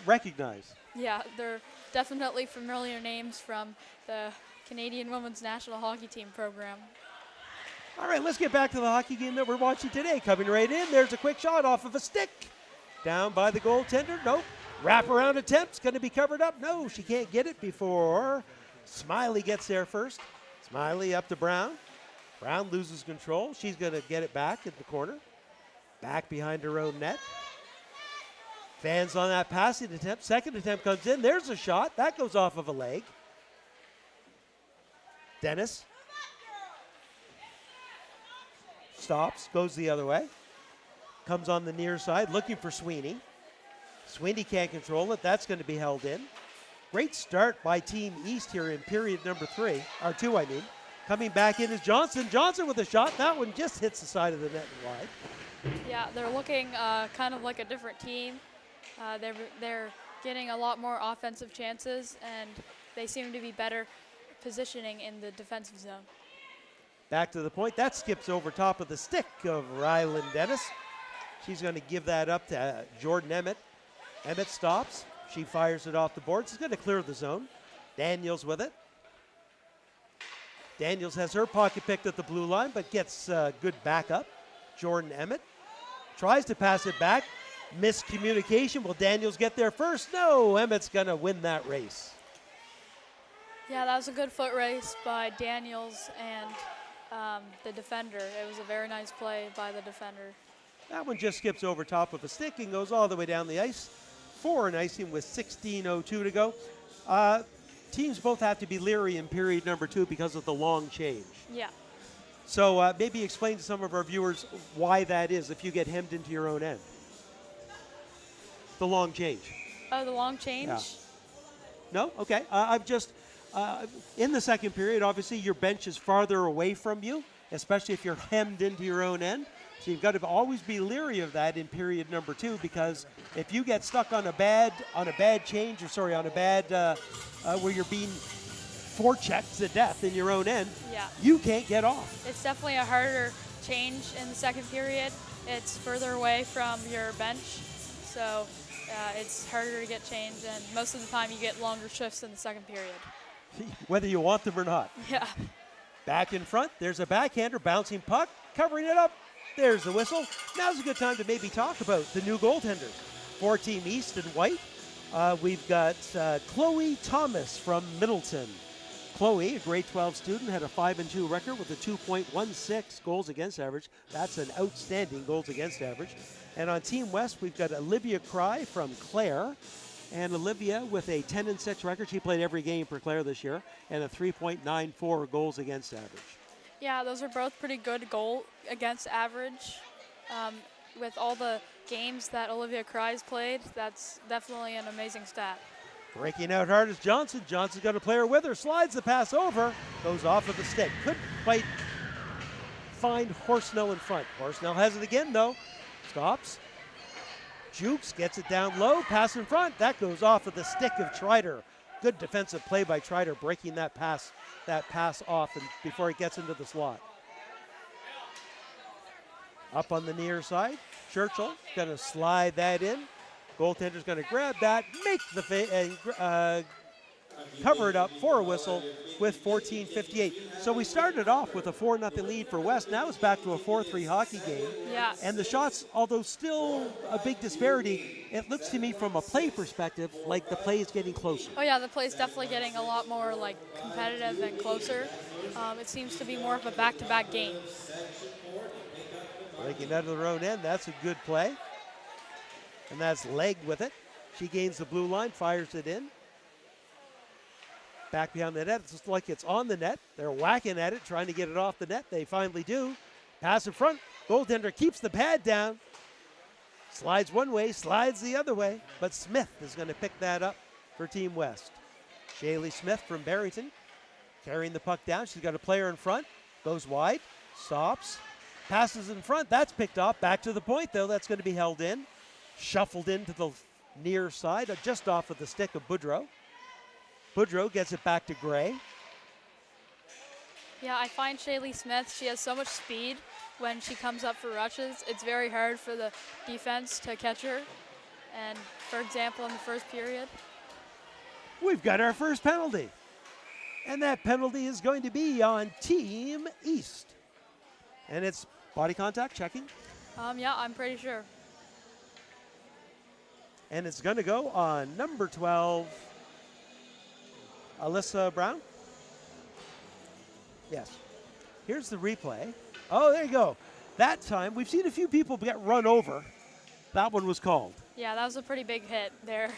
recognize. Yeah, they're definitely familiar names from the Canadian Women's National Hockey Team program. All right, let's get back to the hockey game that we're watching today. Coming right in, there's a quick shot off of a stick. Down by the goaltender, nope. Wraparound attempt's going to be covered up. No, she can't get it before Smiley gets there first. Smiley up to Brown. Brown loses control. She's going to get it back in the corner. Back behind her own net. Fans on that passing attempt. Second attempt comes in. There's a shot. That goes off of a leg. Dennis. Stops, goes the other way. Comes on the near side, looking for Sweeney. Sweeney can't control it. That's going to be held in. Great start by Team East here in period number 2, I mean. Coming back in is Johnson. Johnson with a shot. That one just hits the side of the net and wide. Yeah, they're looking kind of like a different team. They're getting a lot more offensive chances, and they seem to be better positioning in the defensive zone. Back to the point. That skips over top of the stick of Ryland Dennis. She's going to give that up to Jordan Emmett. Emmett stops. She fires it off the board. She's going to clear the zone. Daniels with it. Daniels has her pocket picked at the blue line, but gets good backup. Jordan Emmett tries to pass it back. Miscommunication. Will Daniels get there first? No, Emmett's going to win that race. Yeah, that was a good foot race by Daniels and the defender. It was a very nice play by the defender. That one just skips over top of a stick and goes all the way down the ice for an icing with 16:02 to go. Teams both have to be leery in period number 2 because of the long change. Yeah. So maybe explain to some of our viewers why that is if you get hemmed into your own end. The long change. Oh, the long change? Yeah. No? Okay. I've just, in the second period, obviously your bench is farther away from you, especially if you're hemmed into your own end. So you've got to always be leery of that in period number 2, because if you get stuck on a bad change, or sorry, on a bad where you're being forechecked to death in your own end, yeah, you can't get off. It's definitely a harder change in the second period. It's further away from your bench, so it's harder to get changed, and most of the time you get longer shifts in the second period. Whether you want them or not. Yeah. Back in front, there's a backhander, bouncing puck, covering it up. There's the whistle. Now's a good time to maybe talk about the new goaltenders for Team East in white. We've got Chloe Thomas from Middleton. Chloe, a grade 12 student, had a 5-2 record with a 2.16 goals against average. That's an outstanding goals against average. And on Team West, we've got Olivia Cry from Clare. And Olivia with a 10-6 record. She played every game for Clare this year, and a 3.94 goals against average. Yeah, those are both pretty good goal against average. With all the games that Olivia Cry's played, that's definitely an amazing stat. Breaking out hard is Johnson. Johnson's got a player with her, slides the pass over, goes off of the stick. Couldn't quite find Horsnell in front. Horsnell has it again, though. Stops. Jukes gets it down low, pass in front. That goes off of the stick of Trider. Good defensive play by Trider, breaking that pass off and before it gets into the slot. Up on the near side, Churchill going to slide that in. Goaltender's going to grab that, make the cover it up for a whistle with 14:58. So we started off with a 4-0 lead for West. Now it's back to a 4-3 hockey game. Yeah. And the shots, although still a big disparity, it looks to me from a play perspective like the play is getting closer. Oh yeah, the play's definitely getting a lot more like competitive and closer. It seems to be more of a back-to-back game. Breaking out of their own end, that's a good play. And that's Legg with it. She gains the blue line, fires it in. Back behind the net, it's just like it's on the net. They're whacking at it, trying to get it off the net. They finally do. Pass in front. Goaltender keeps the pad down. Slides one way, slides the other way. But Smith is going to pick that up for Team West. Shaylee Smith from Barrington carrying the puck down. She's got a player in front. Goes wide. Stops. Passes in front. That's picked off. Back to the point, though. That's going to be held in. Shuffled into the near side, just off of the stick of Boudreau. Boudreau gets it back to Gray. Yeah, I find Shaylee Smith, she has so much speed when she comes up for rushes. It's very hard for the defense to catch her. And for example, in the first period, We've got our first penalty. And that penalty is going to be on Team East. And it's body contact, checking. yeah, I'm pretty sure. And it's going to go on number 12, Alyssa Brown. Yes. Here's the replay. Oh, there you go. That time, we've seen a few people get run over. That one was called. Yeah, that was a pretty big hit there.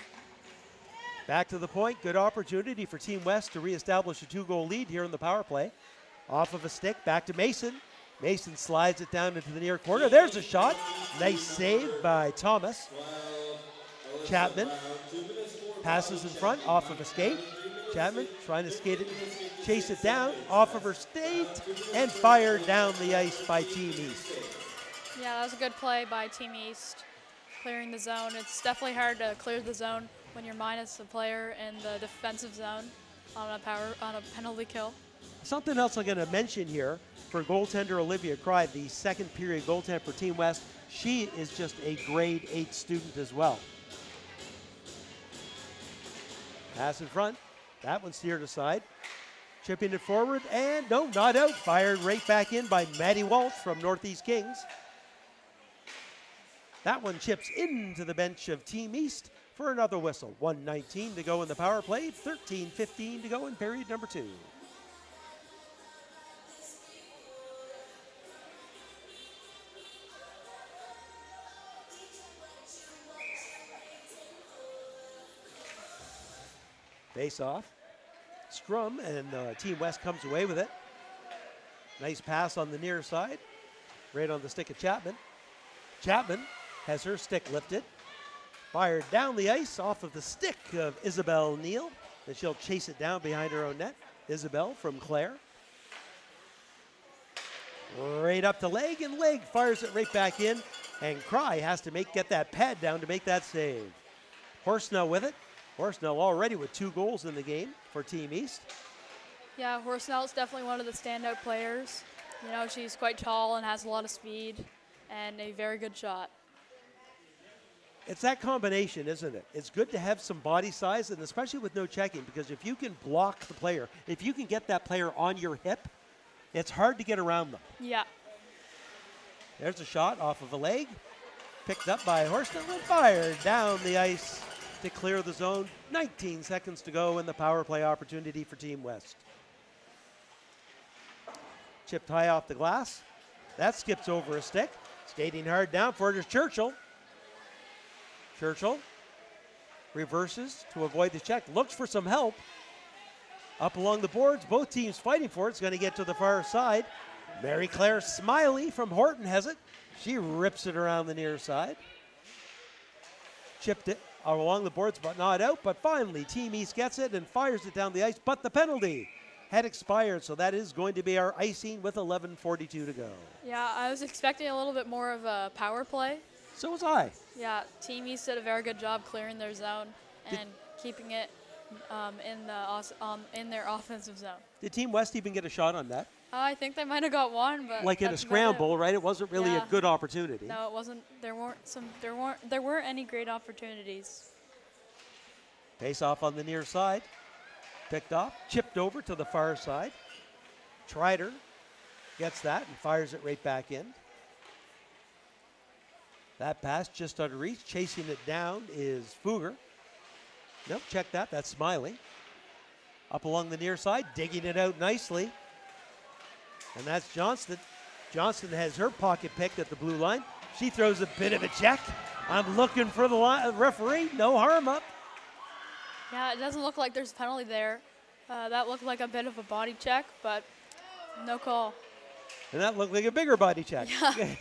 Back to the point. Good opportunity for Team West to reestablish a 2-goal lead here in the power play. Off of a stick, back to Mason. Mason slides it down into the near corner. There's a shot. Nice save by Thomas. Chapman passes in front, off of a skate. Chapman trying to skate it, chase it down, off of her skate, and fired down the ice by Team East. Yeah, that was a good play by Team East, clearing the zone. It's definitely hard to clear the zone when you're minus a player in the defensive zone on a penalty kill. Something else I'm going to mention here for goaltender Olivia Cry, the second period goaltender for Team West. She is just a grade 8 student as well. Pass in front. That one steered aside. Chipping it forward, and no, not out. Fired right back in by Maddie Walsh from Northeast Kings. That one chips into the bench of Team East for another whistle. 1:19 to go in the power play, 13:15 to go in period number 2. Face off. Scrum, and Team West comes away with it. Nice pass on the near side, right on the stick of Chapman. Chapman has her stick lifted, fired down the ice off of the stick of Isabel Neal, and she'll chase it down behind her own net. Isabel from Clare. Right up to leg, and leg fires it right back in, and Cry has to get that pad down to make that save. Horsnell with it. Horsnell already with 2 goals in the game for Team East. Yeah, Horsnell is definitely one of the standout players. You know, she's quite tall and has a lot of speed and a very good shot. It's that combination, isn't it? It's good to have some body size, and especially with no checking, because if you can block the player, if you can get that player on your hip, it's hard to get around them. Yeah. There's a shot off of a leg, picked up by Horsnell and fired down the ice to clear the zone. 19 seconds to go in the power play opportunity for Team West. Chipped high off the glass. That skips over a stick. Skating hard down for it is Churchill. Churchill reverses to avoid the check. Looks for some help. Up along the boards, both teams fighting for it. It's going to get to the far side. Mary Claire Smiley from Horton has it. She rips it around the near side. Chipped it along the boards, but not out. But finally, Team East gets it and fires it down the ice. But the penalty had expired, so that is going to be our icing with 11:42 to go. Yeah, I was expecting a little bit more of a power play. So was I. Yeah, Team East did a very good job clearing their zone and keeping it in their offensive zone. Did Team West even get a shot on that? I think they might have got one, but like in a scramble, right? It wasn't really a good opportunity. No, it wasn't. There weren't any great opportunities. Face off on the near side. Picked off, chipped over to the far side. Trider gets that and fires it right back in. That pass just out of reach. Chasing it down is Fugger. Nope, check that. That's Smiley. Up along the near side, digging it out nicely. And that's Johnston. Johnston has her pocket picked at the blue line. She throws a bit of a check. I'm looking for the referee. No harm up. Yeah, it doesn't look like there's a penalty there. That looked like a bit of a body check, but no call. And that looked like a bigger body check. Yeah.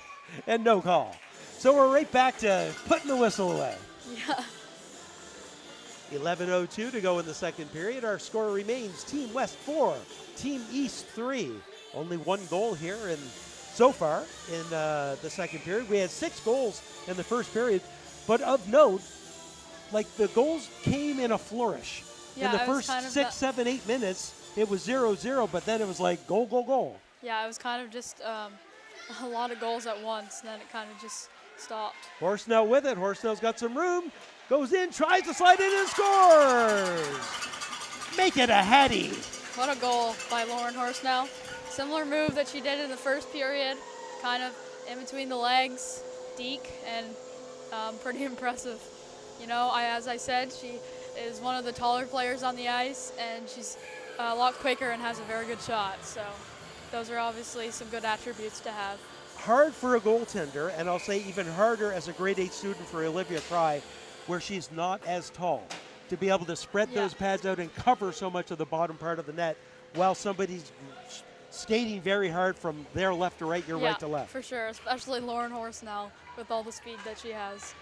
And no call. So we're right back to putting the whistle away. Yeah. 11:02 to go in the second period. Our score remains Team West 4, Team East 3. Only 1 goal here so far in the second period. We had 6 goals in the first period, but of note, like the goals came in a flourish. Yeah, in the first 6, 7, 8 minutes, it was 0-0, but then it was like goal, goal, goal. Yeah, it was kind of just a lot of goals at once, and then it kind of just stopped. Horsnell with it. Horsnell's got some room. Goes in, tries to slide in and scores. Make it a Hattie. What a goal by Lauren Horsnell. Similar move that she did in the first period, kind of in between the legs, deke, and pretty impressive. You know, as I said, she is one of the taller players on the ice, and she's a lot quicker and has a very good shot. So those are obviously some good attributes to have. Hard for a goaltender, and I'll say even harder as a grade 8 student for Olivia Cry, where she's not as tall, to be able to spread those pads out and cover so much of the bottom part of the net while somebody's skating very hard from their left to right, your right to left. For sure, especially Lauren Horsnell with all the speed that she has.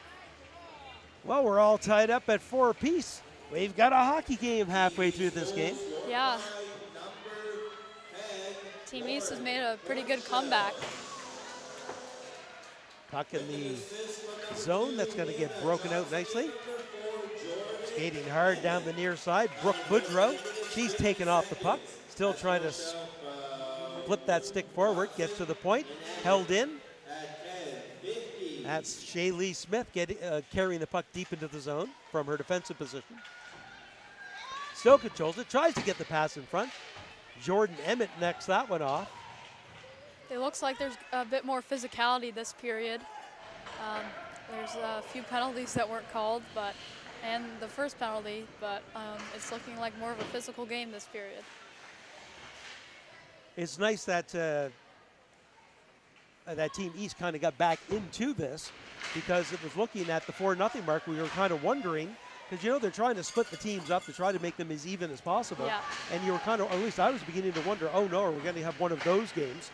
Well, we're all tied up at 4 apiece. We've got a hockey game halfway through this game. Yeah. Team East has made a pretty good comeback. Puck in the zone. That's going to get broken out nicely. Skating hard down the near side, Brooke Boudreau. She's taken off the puck, still trying to flip that stick forward, gets to the point, held in. That's Shaylee Smith carrying the puck deep into the zone from her defensive position. Still controls it, tries to get the pass in front. Jordan Emmett necks that one off. It looks like there's a bit more physicality this period. There's a few penalties that weren't called, and the first penalty, but it's looking like more of a physical game this period. It's nice that that Team East kind of got back into this, because it was looking at the 4-0 mark. We were kind of wondering, because they're trying to split the teams up to try to make them as even as possible. Yeah. And you were kind of, or at least I was beginning to wonder, oh no, are we going to have one of those games?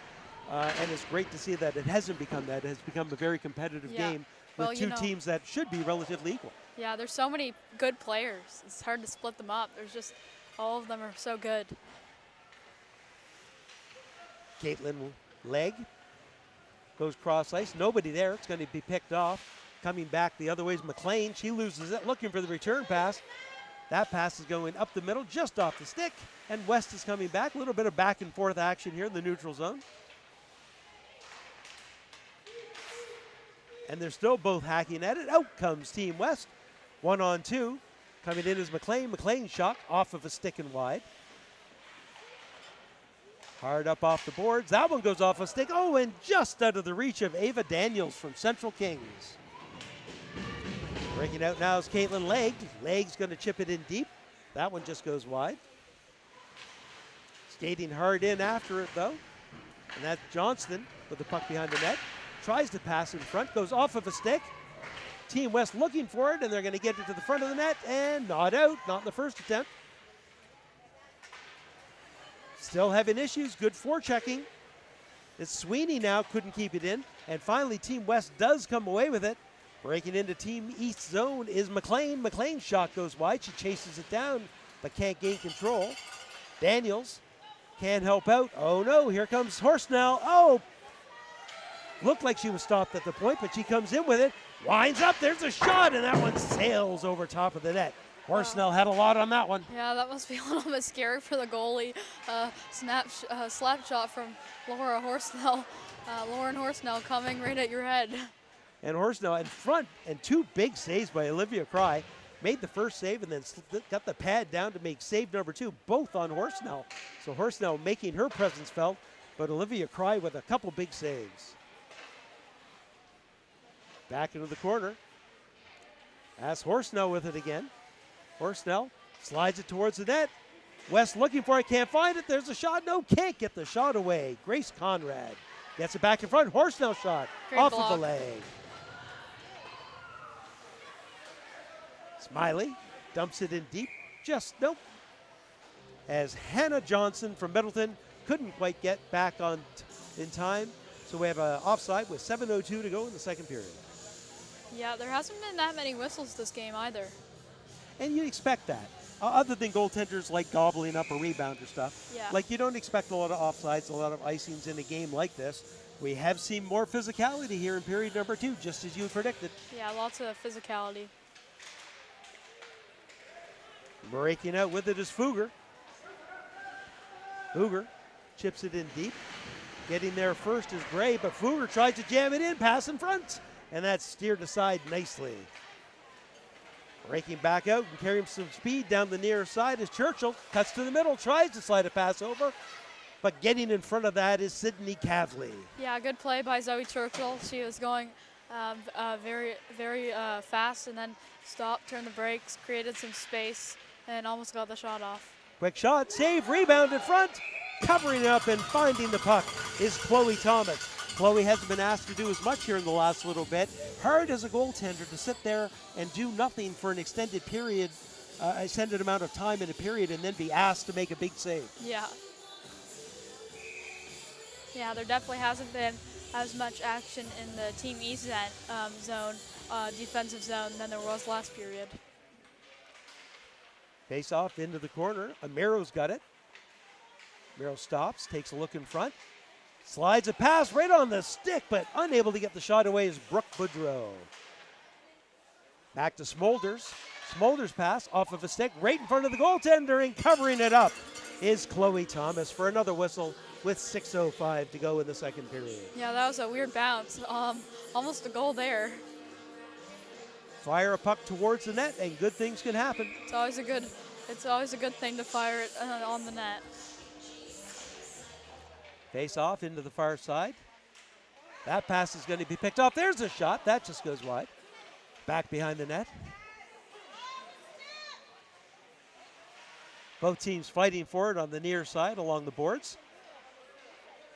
And it's great to see that it hasn't become that. It has become a very competitive game with two teams that should be relatively equal. Yeah, there's so many good players. It's hard to split them up. There's just, all of them are so good. Caitlin Legg goes cross ice. Nobody there. It's going to be picked off. Coming back the other way is McLean. She loses it, looking for the return pass. That pass is going up the middle, just off the stick. And West is coming back. A little bit of back and forth action here in the neutral zone. And they're still both hacking at it. Out comes Team West. 1-on-2. Coming in is McLean. McLean's shot off of a stick and wide. Hard up off the boards. That one goes off a stick. Oh, and just out of the reach of Ava Daniels from Central Kings. Breaking out now is Caitlin Legg. Legg's going to chip it in deep. That one just goes wide. Skating hard in after it, though. And that's Johnston with the puck behind the net. Tries to pass in front, goes off of a stick. Team West looking for it, and they're going to get it to the front of the net, and not out, not in the first attempt. Still having issues, good forechecking. It's Sweeney now, couldn't keep it in. And finally, Team West does come away with it. Breaking into Team East zone is McLean. McLean's shot goes wide. She chases it down, but can't gain control. Daniels can't help out. Oh no, here comes Horsnell. Oh, looked like she was stopped at the point, but she comes in with it. Winds up, there's a shot, and that one sails over top of the net. Horsnell had a lot on that one. Yeah, that must be a little bit scary for the goalie. Slap shot from Lauren Horsnell coming right at your head. And Horsnell in front, and two big saves by Olivia Cry. Made the first save and then got the pad down to make save number 2, both on Horsnell. So Horsnell making her presence felt, but Olivia Cry with a couple big saves. Back into the corner. That's Horsnell with it again. Horsnell slides it towards the net. West looking for it, can't find it. There's a shot. No, can't get the shot away. Grace Conrad gets it back in front. Horsnell shot off of the leg. Smiley dumps it in deep. Just nope. As Hannah Johnson from Middleton couldn't quite get back on in time. So we have an offside with 7:02 to go in the second period. Yeah, there hasn't been that many whistles this game either. And you'd expect that. Other than goaltenders like gobbling up a rebound or stuff. Yeah. Like you don't expect a lot of offsides, a lot of icings in a game like this. We have seen more physicality here in period number 2, just as you predicted. Yeah, lots of physicality. Breaking out with it is Fugger. Fugger chips it in deep. Getting there first is Gray, but Fugger tries to jam it in, pass in front. And that's steered aside nicely. Breaking back out and carrying some speed down the near side is Churchill. Cuts to the middle, tries to slide a pass over. But getting in front of that is Sydney Cavley. Yeah, good play by Zoe Churchill. She was going very fast and then stopped, turned the brakes, created some space, and almost got the shot off. Quick shot, save, rebound in front. Covering up and finding the puck is Chloe Thomas. Chloe hasn't been asked to do as much here in the last little bit. Hard as a goaltender to sit there and do nothing for an extended period, extended amount of time in a period, and then be asked to make a big save. Yeah. Yeah, there definitely hasn't been as much action in the Team East zone, defensive zone, than there was last period. Face off into the corner. Amero's got it. Amero stops, takes a look in front. Slides a pass right on the stick, but unable to get the shot away is Brooke Boudreau. Back to Smolders. Smolders pass off of a stick right in front of the goaltender, and covering it up is Chloe Thomas for another whistle with 6:05 to go in the second period. Yeah, that was a weird bounce. Almost a goal there. Fire a puck towards the net, and good things can happen. It's always a good thing to fire it on the net. Face off into the far side. That pass is going to be picked up. There's a shot. That just goes wide. Back behind the net. Both teams fighting for it on the near side along the boards.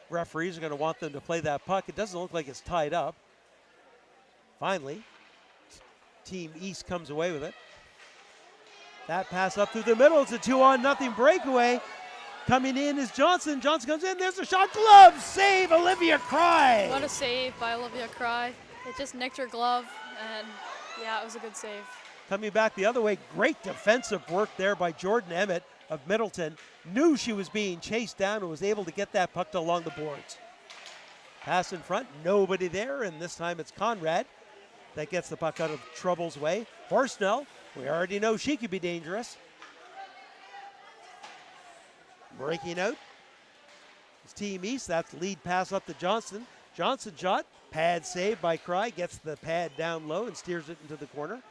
Referees are going to want them to play that puck. It doesn't look like it's tied up. Finally, Team East comes away with it. That pass up through the middle. It's a 2-on-0 breakaway. Coming in is Johnson. Johnson comes in. There's a shot. Glove save, Olivia Cry. What a save by Olivia Cry. It just nicked her glove, and yeah, it was a good save. Coming back the other way, great defensive work there by Jordan Emmett of Middleton. Knew she was being chased down and was able to get that puck along the boards. Pass in front, nobody there, and this time it's Conrad that gets the puck out of trouble's way. Horsnell, we already know she could be dangerous. Breaking out is Team East. That's lead pass up to Johnson. Johnson shot, pad saved by Cry, gets the pad down low and steers it into the corner.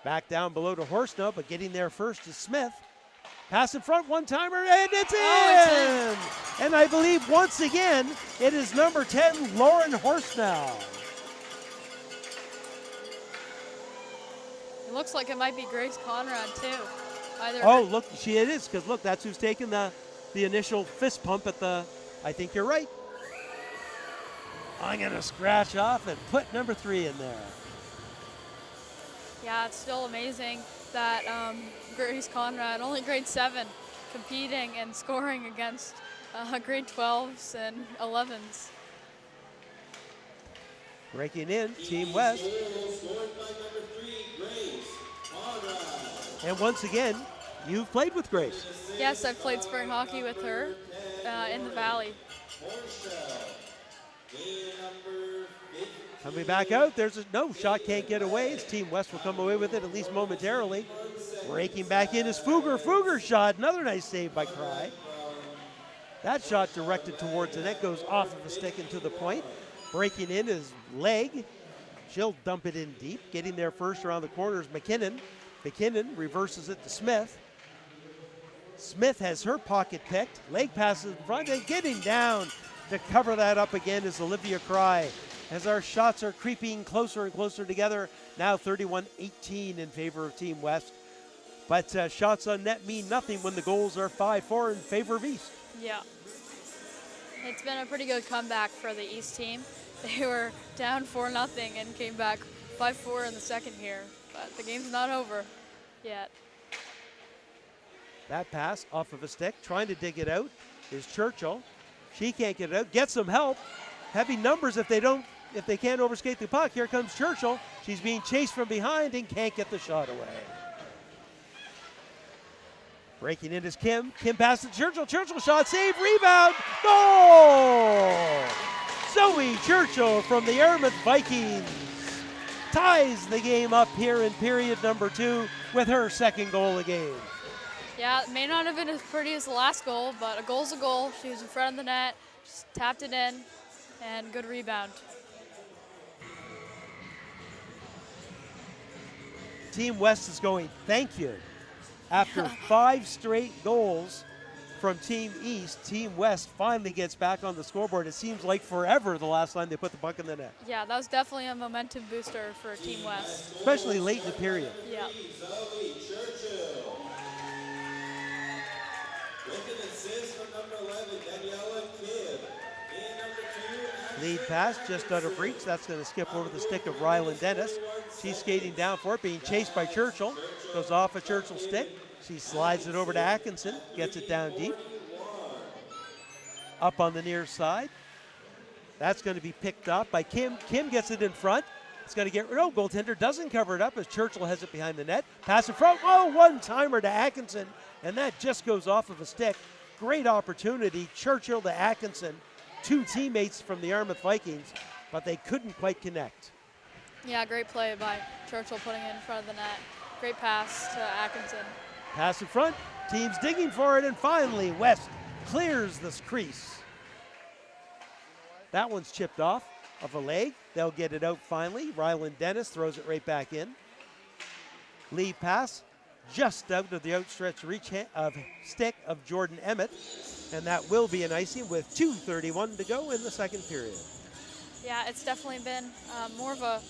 Back down below to Horsnell, but getting there first is Smith. Pass in front, one-timer, and it's in! And I believe once again, it is number 10, Lauren Horsnell. It looks like it might be Grace Conrad, too. Oh, look, it is, because look, that's who's taking the initial fist pump at the, I think you're right. I'm going to scratch off and put number 3 in there. Yeah, it's still amazing that Grace Conrad, only grade 7, competing and scoring against grade 12s and 11s. Breaking in, Team West. And once again, you've played with Grace. Yes, I've played spring hockey with her in the Valley. Coming back out, there's no shot, can't get away. It's Team West will come away with it at least momentarily. Breaking back in is Fugger. Fugger shot, another nice save by Cry. That shot directed towards the net goes off of a stick into the point. Breaking in is Leg. She'll dump it in deep. Getting there first around the corner is McKinnon. McKinnon reverses it to Smith. Smith has her pocket picked. Leg passes in front and getting down to cover that up again is Olivia Cry. As our shots are creeping closer and closer together, now 31-18 in favor of Team West. But shots on net mean nothing when the goals are 5-4 in favor of East. Yeah. It's been a pretty good comeback for the East team. They were down 4-0 and came back 5-4 in the second here. But the game's not over yet. That pass off of a stick, trying to dig it out, is Churchill. She can't get it out, gets some help. Heavy numbers if they can't overskate the puck. Here comes Churchill. She's being chased from behind and can't get the shot away. Breaking in is Kim. Kim passes to Churchill. Churchill shot, save, rebound, goal! Zoe Churchill from the Yarmouth Vikings ties the game up here in period number 2 with her second goal of the game. Yeah, it may not have been as pretty as the last goal, but a goal's a goal. She was in front of the net, just tapped it in, and good rebound. Team West is going, thank you. After 5 straight goals from Team East, Team West finally gets back on the scoreboard. It seems like forever the last time they put the puck in the net. Yeah, that was definitely a momentum booster for Team West. Especially late in the period. Yeah. Lead pass just out of reach. That's going to skip over the stick of Rylan Dennis. She's skating down for it, being chased by Churchill. Goes off a Churchill stick. She slides it over to Atkinson, gets it down deep. Up on the near side. That's going to be picked up by Kim. Kim gets it in front. It's going to get, no, goaltender doesn't cover it up as Churchill has it behind the net. Pass in front, oh, one-timer to Atkinson, and that just goes off of a stick. Great opportunity, Churchill to Atkinson. 2 teammates from the Yarmouth Vikings, but they couldn't quite connect. Yeah, great play by Churchill putting it in front of the net. Great pass to Atkinson. Pass in front, team's digging for it, and finally West clears this crease. That one's chipped off of a leg. They'll get it out finally. Ryland Dennis throws it right back in. Lead pass just out of the outstretched reach of stick of Jordan Emmett, and that will be an icing with 2:31 to go in the second period. Yeah, it's definitely been more of a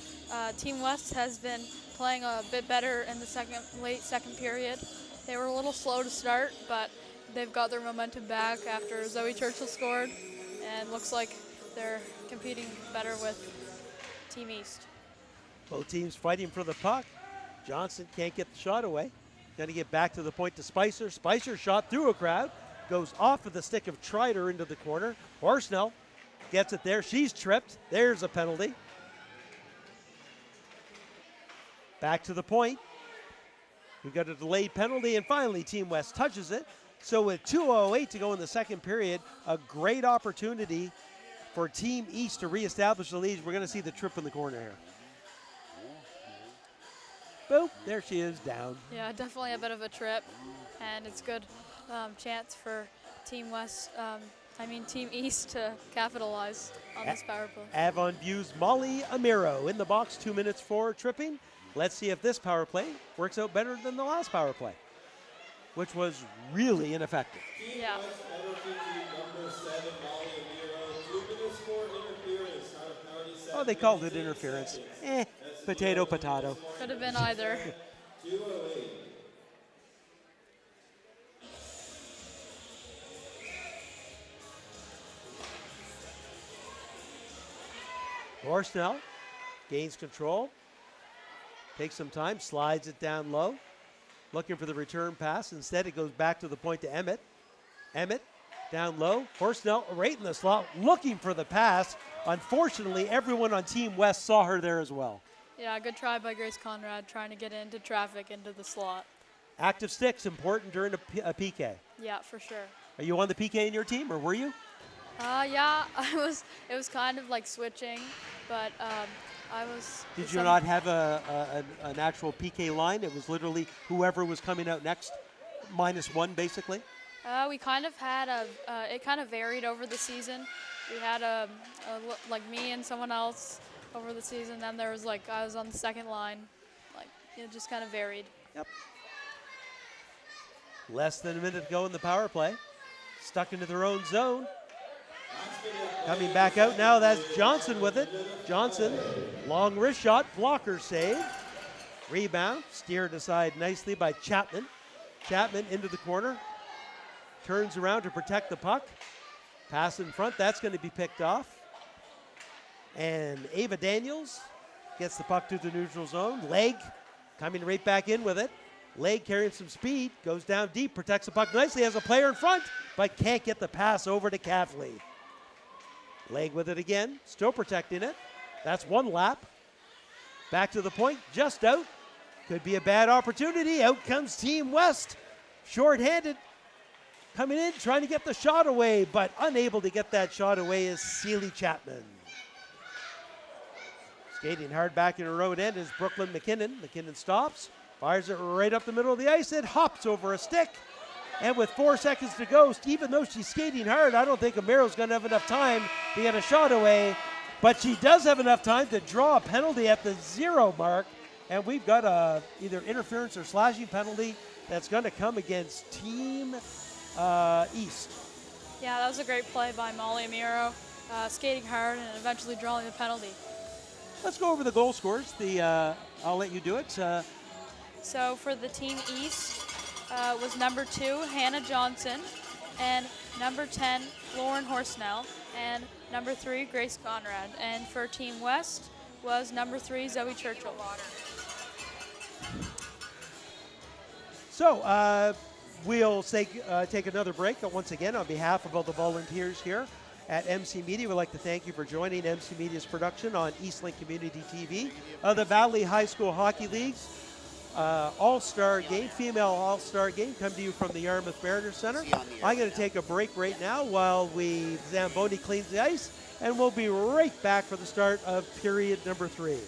Team West has been playing a bit better in the late second period. They were a little slow to start, but they've got their momentum back after Zoe Churchill scored, and looks like they're competing better with Team East. Both teams fighting for the puck. Johnson can't get the shot away. Going to get back to the point to Spicer. Spicer shot through a crowd, goes off of the stick of Trider into the corner. Horsnell gets it there. She's tripped. There's a penalty. Back to the point. We got a delayed penalty, and finally Team West touches it. So with 2:08 to go in the second period, a great opportunity for Team East to reestablish the lead. We're going to see the trip in the corner here. Boop, there she is, down. Yeah, definitely a bit of a trip, and it's good chance for Team Team East to capitalize on this power play. Avon View's Molly Amiro in the box, 2 minutes for tripping. Let's see if this power play works out better than the last power play, which was really ineffective. Yeah. Oh, they called it interference. Potato, potato. Could have been either. Horsnell gains control, takes some time, slides it down low, looking for the return pass. Instead, it goes back to the point to Emmett. Emmett down low. Horsnell right in the slot, looking for the pass. Unfortunately, everyone on Team West saw her there as well. Yeah, good try by Grace Conrad trying to get into traffic into the slot. Active sticks important during a PK. Yeah, for sure. Are you on the PK in your team, or were you? Yeah, it was kind of like switching, but I was. Did you not have an actual PK line? It was literally whoever was coming out next, -1 basically. We kind of had it kind of varied over the season. We had like me and someone else over the season. Then there was I was on the second line. It just kind of varied. Yep. Less than a minute to go in the power play. Stuck into their own zone. Coming back out now, that's Johnson with it. Johnson, long wrist shot, blocker save. Rebound, steered aside nicely by Chapman. Chapman into the corner. Turns around to protect the puck. Pass in front, that's going to be picked off. And Ava Daniels gets the puck to the neutral zone. Leg coming right back in with it. Leg carrying some speed, goes down deep, protects the puck nicely, has a player in front, but can't get the pass over to Cavley. Leg with it again, still protecting it. That's one lap. Back to the point, just out. Could be a bad opportunity. Out comes Team West. Short-handed. Coming in, trying to get the shot away, but unable to get that shot away is Sealy Chapman. Skating hard back in her own end is Brooklyn McKinnon. McKinnon stops, fires it right up the middle of the ice. It hops over a stick. And with 4 seconds to go, even though she's skating hard, I don't think Amiro's going to have enough time to get a shot away. But she does have enough time to draw a penalty at the 0 mark. And we've got a either interference or slashing penalty that's going to come against Team East. Yeah, that was a great play by Molly Amiro, skating hard and eventually drawing the penalty. Let's go over the goal scores. I'll let you do it. So for the Team East was number 2, Hannah Johnson, and number 10, Lauren Horsnell, and number 3, Grace Conrad. And for Team West was number 3, Zoe Churchill. So we'll take another break. Once again, on behalf of all the volunteers here at MC Media, we'd like to thank you for joining MC Media's production on Eastlink Community TV of the Valley High School Hockey League's All-Star Game, female All-Star Game, come to you from the Yarmouth Mariners Center. I'm going to take a break right now while Zamboni cleans the ice, and we'll be right back for the start of period number 3.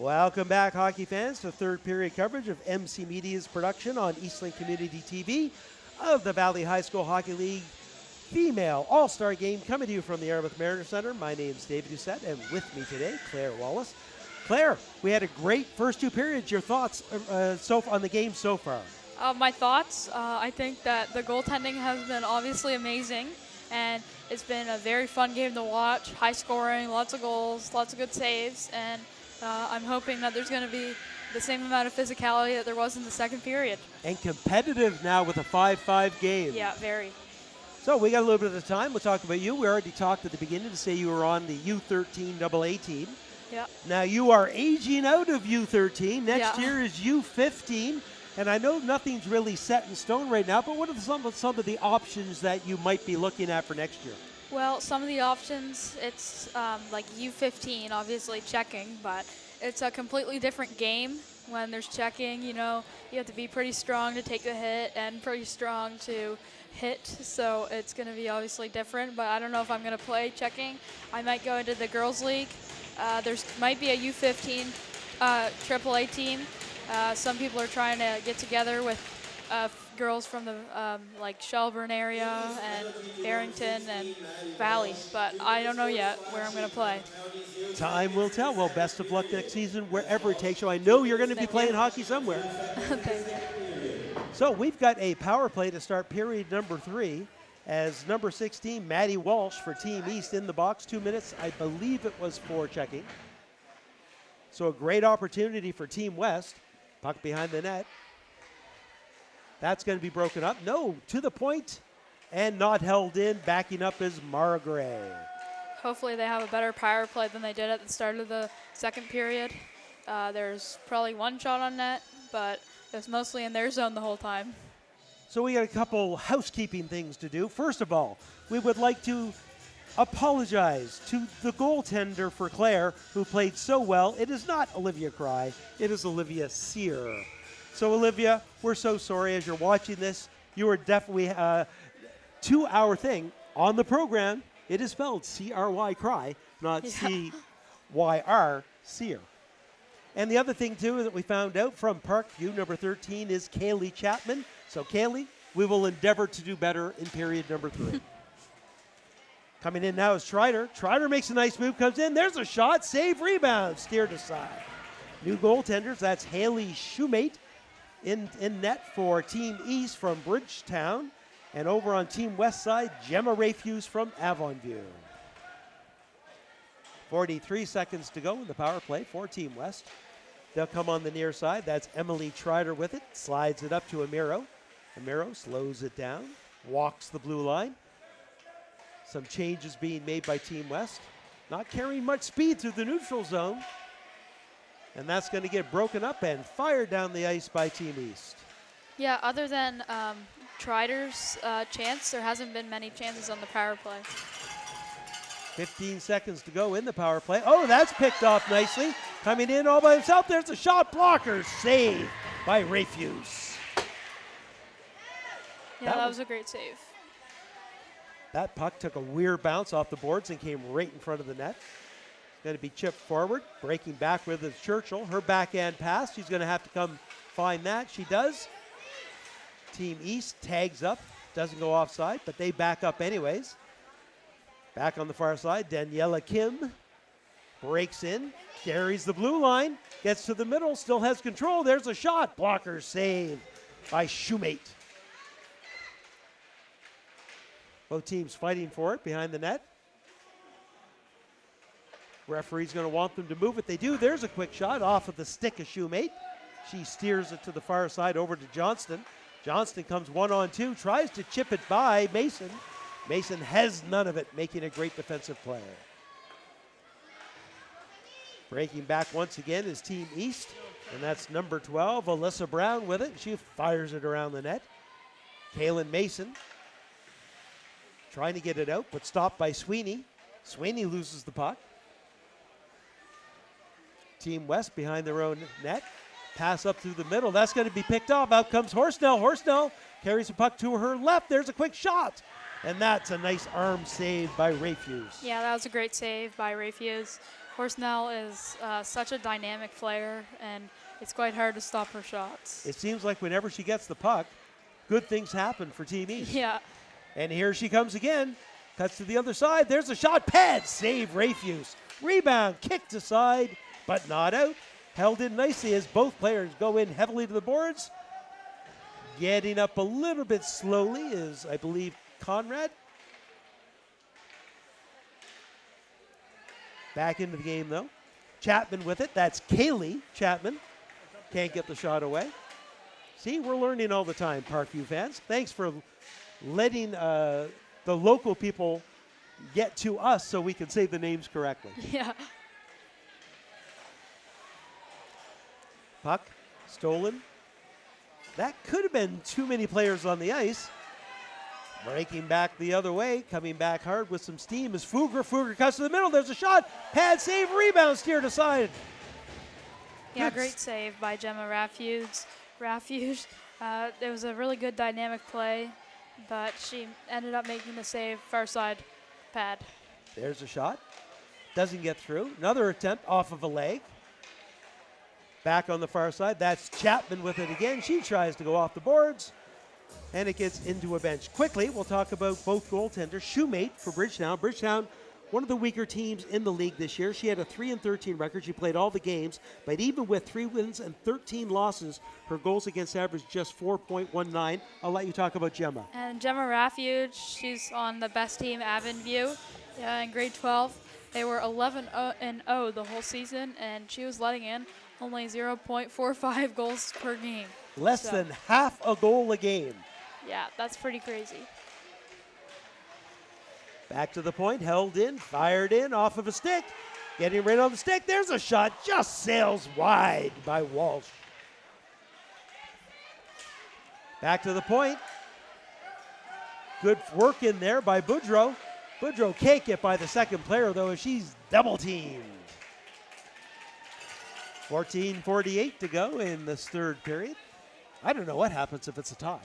Welcome back, hockey fans, to third period coverage of MC Media's production on Eastlink Community TV of the Valley High School Hockey League Female All-Star Game, coming to you from the Yarmouth Mariner Center. My name is David Doucette, and with me today, Claire Wallace. Claire, we had a great first two periods. Your thoughts on the game so far? My thoughts, I think that the goaltending has been obviously amazing, and it's been a very fun game to watch. High scoring, lots of goals, lots of good saves, and I'm hoping that there's going to be the same amount of physicality that there was in the second period. And competitive now with a 5-5 game. Yeah, very. So we got a little bit of time. We'll talk about you. We already talked at the beginning to say you were on the U13 AA team. Yeah. Now you are aging out of U13. Next Yeah. year is U15. And I know nothing's really set in stone right now, but what are some of the options that you might be looking at for next year? Well, some of the options, it's like U15, obviously checking, but it's a completely different game when there's checking. You know, you have to be pretty strong to take the hit and pretty strong to hit, so it's going to be obviously different, but I don't know if I'm going to play checking. I might go into the girls' league. There's might be a U15 AAA team. Some people are trying to get together with girls from the like Shelburne area and Barrington and Valley, but I don't know yet where I'm going to play. Time will tell. Well, best of luck next season, wherever it takes you. I know you're going to be playing hockey somewhere. Thank you. So we've got a power play to start period number 3 as number 16, Maddie Walsh for Team East in the box. 2 minutes, I believe it was for checking. So a great opportunity for Team West. Puck behind the net. That's going to be broken up. No, to the point and not held in. Backing up is Margray. Hopefully they have a better power play than they did at the start of the second period. There's probably one shot on net, but it was mostly in their zone the whole time. So we got a couple housekeeping things to do. First of all, we would like to apologize to the goaltender for Claire, who played so well. It is not Olivia Cry, it is Olivia Sear. So Olivia, we're so sorry as you're watching this. You are definitely a 2-hour thing on the program. It is spelled C-R-Y Cry, not C-Y-R Sear. And the other thing too that we found out from Parkview, number 13 is Kaylee Chapman. So Kaylee, we will endeavor to do better in period number 3. Coming in now is Trider. Trider makes a nice move, comes in. There's a shot, save, rebound, steered aside. New goaltenders, that's Haley Shoemate in net for Team East from Bridgetown. And over on Team West side, Gemma Rayfuse from Avonview. 43 seconds to go in the power play for Team West. They'll come on the near side. That's Emily Trider with it. Slides it up to Amiro. Amiro slows it down, walks the blue line. Some changes being made by Team West. Not carrying much speed through the neutral zone. And that's going to get broken up and fired down the ice by Team East. Yeah, other than Trider's chance, there hasn't been many chances on the power play. 15 seconds to go in the power play. Oh, that's picked off nicely. Coming in all by himself. There's a shot blocker. Save by Rayfuse. Yeah, that was a great save. That puck took a weird bounce off the boards and came right in front of the net. Going to be chipped forward. Breaking back with it, Churchill. Her backhand pass. She's going to have to come find that. She does. Team East tags up. Doesn't go offside, but they back up anyways. Back on the far side, Daniela Kim breaks in, carries the blue line, gets to the middle, still has control. There's a shot. Blocker save by Shoemate. Both teams fighting for it behind the net. Referee's going to want them to move it. They do. There's a quick shot off of the stick of Shoemate. She steers it to the far side over to Johnston. Johnston comes 1-on-2, tries to chip it by Mason. Mason has none of it, making a great defensive play. Breaking back once again is Team East, and that's number 12, Alyssa Brown with it. She fires it around the net. Kaylin Mason trying to get it out, but stopped by Sweeney. Sweeney loses the puck. Team West behind their own net. Pass up through the middle. That's going to be picked off. Out comes Horsnell. Horsnell carries the puck to her left. There's a quick shot. And that's a nice arm save by Rayfuse. Yeah, that was a great save by Rayfuse. Horsnell is such a dynamic player, and it's quite hard to stop her shots. It seems like whenever she gets the puck, good things happen for Team East. Yeah. And here she comes again. Cuts to the other side. There's a shot. Pad save, Rafuse. Rebound, kicked aside, but not out. Held in nicely as both players go in heavily to the boards. Getting up a little bit slowly is, I believe, Conrad. Back into the game, though. Chapman with it. That's Kaylee Chapman. Can't get the shot away. See, we're learning all the time, Parkview fans. Thanks for letting the local people get to us so we can say the names correctly. Yeah. Puck stolen. That could have been too many players on the ice. Breaking back the other way, coming back hard with some steam is Fugger. Fugger cuts to the middle. There's a shot. Pad save, rebound, steered aside. Yeah, Good. great save by Gemma Refuge. It was a really good dynamic play, but she ended up making the save far side pad. There's a shot. Doesn't get through. Another attempt off of a leg. Back on the far side. That's Chapman with it again. She tries to go off the boards, and it gets into a bench. Quickly, we'll talk about both goaltenders. Shoemate for Bridgetown. Bridgetown, one of the weaker teams in the league this year. She had a 3-13 record. She played all the games, but even with 3 wins and 13 losses, her goals against average just 4.19. I'll let you talk about Gemma. And Gemma Refuge, she's on the best team, Avonview, in grade 12. They were 11-0 the whole season, and she was letting in only 0.45 goals per game. Less than half a goal a game. Yeah, that's pretty crazy. Back to the point, held in, fired in, off of a stick. Getting right on the stick, there's a shot, just sails wide by Walsh. Back to the point. Good work in there by Boudreau. Boudreau can't get by the second player, though, as she's double teamed. 14:48 to go in this third period. I don't know what happens if it's a tie.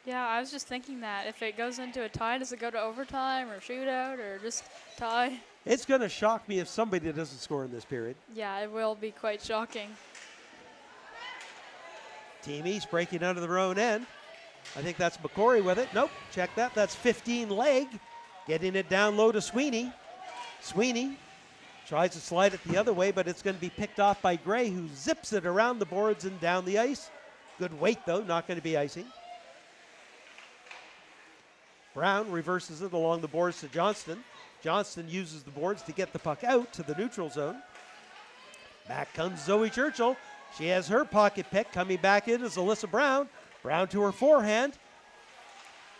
Yeah, I was just thinking that. If it goes into a tie, does it go to overtime or shootout or just tie? It's going to shock me if somebody doesn't score in this period. Yeah, it will be quite shocking. Team East breaking out of their own end. I think that's McCory with it. Nope, check that. That's 15 leg. Getting it down low to Sweeney. Sweeney tries to slide it the other way, but it's going to be picked off by Gray, who zips it around the boards and down the ice. Good weight, though, not going to be icing. Brown reverses it along the boards to Johnston. Johnston uses the boards to get the puck out to the neutral zone. Back comes Zoe Churchill. She has her pocket pick. Coming back in is Alyssa Brown. Brown to her forehand.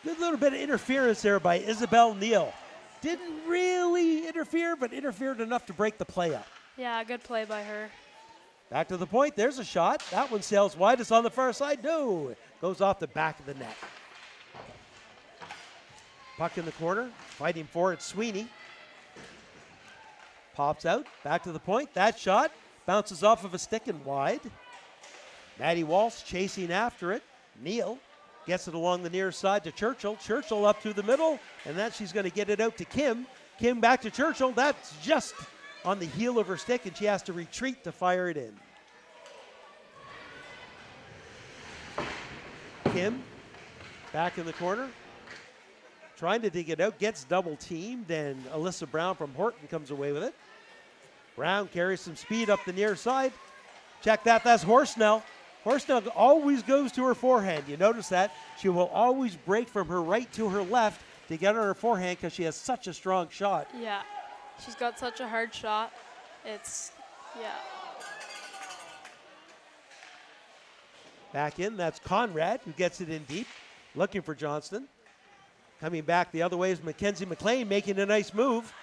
Good little bit of interference there by Isabel Neal. Didn't really interfere, but interfered enough to break the play up. Yeah, good play by her. Back to the point. There's a shot. That one sails wide. It's on the far side. No. It goes off the back of the net. Puck in the corner. Fighting for it, Sweeney. Pops out. Back to the point. That shot bounces off of a stick and wide. Maddie Walsh chasing after it. Neal gets it along the near side to Churchill. Churchill up through the middle, and then she's going to get it out to Kim. Kim back to Churchill. That's just on the heel of her stick, and she has to retreat to fire it in. Kim back in the corner, trying to dig it out, gets double teamed, and Alyssa Brown from Horton comes away with it. Brown carries some speed up the near side. Check that, that's Horsnell. Horsnell always goes to her forehand. You notice that? She will always break from her right to her left to get on her forehand because she has such a strong shot. Yeah, she's got such a hard shot. Yeah. Back in, that's Conrad who gets it in deep, looking for Johnston. Coming back the other way is Mackenzie McLean making a nice move.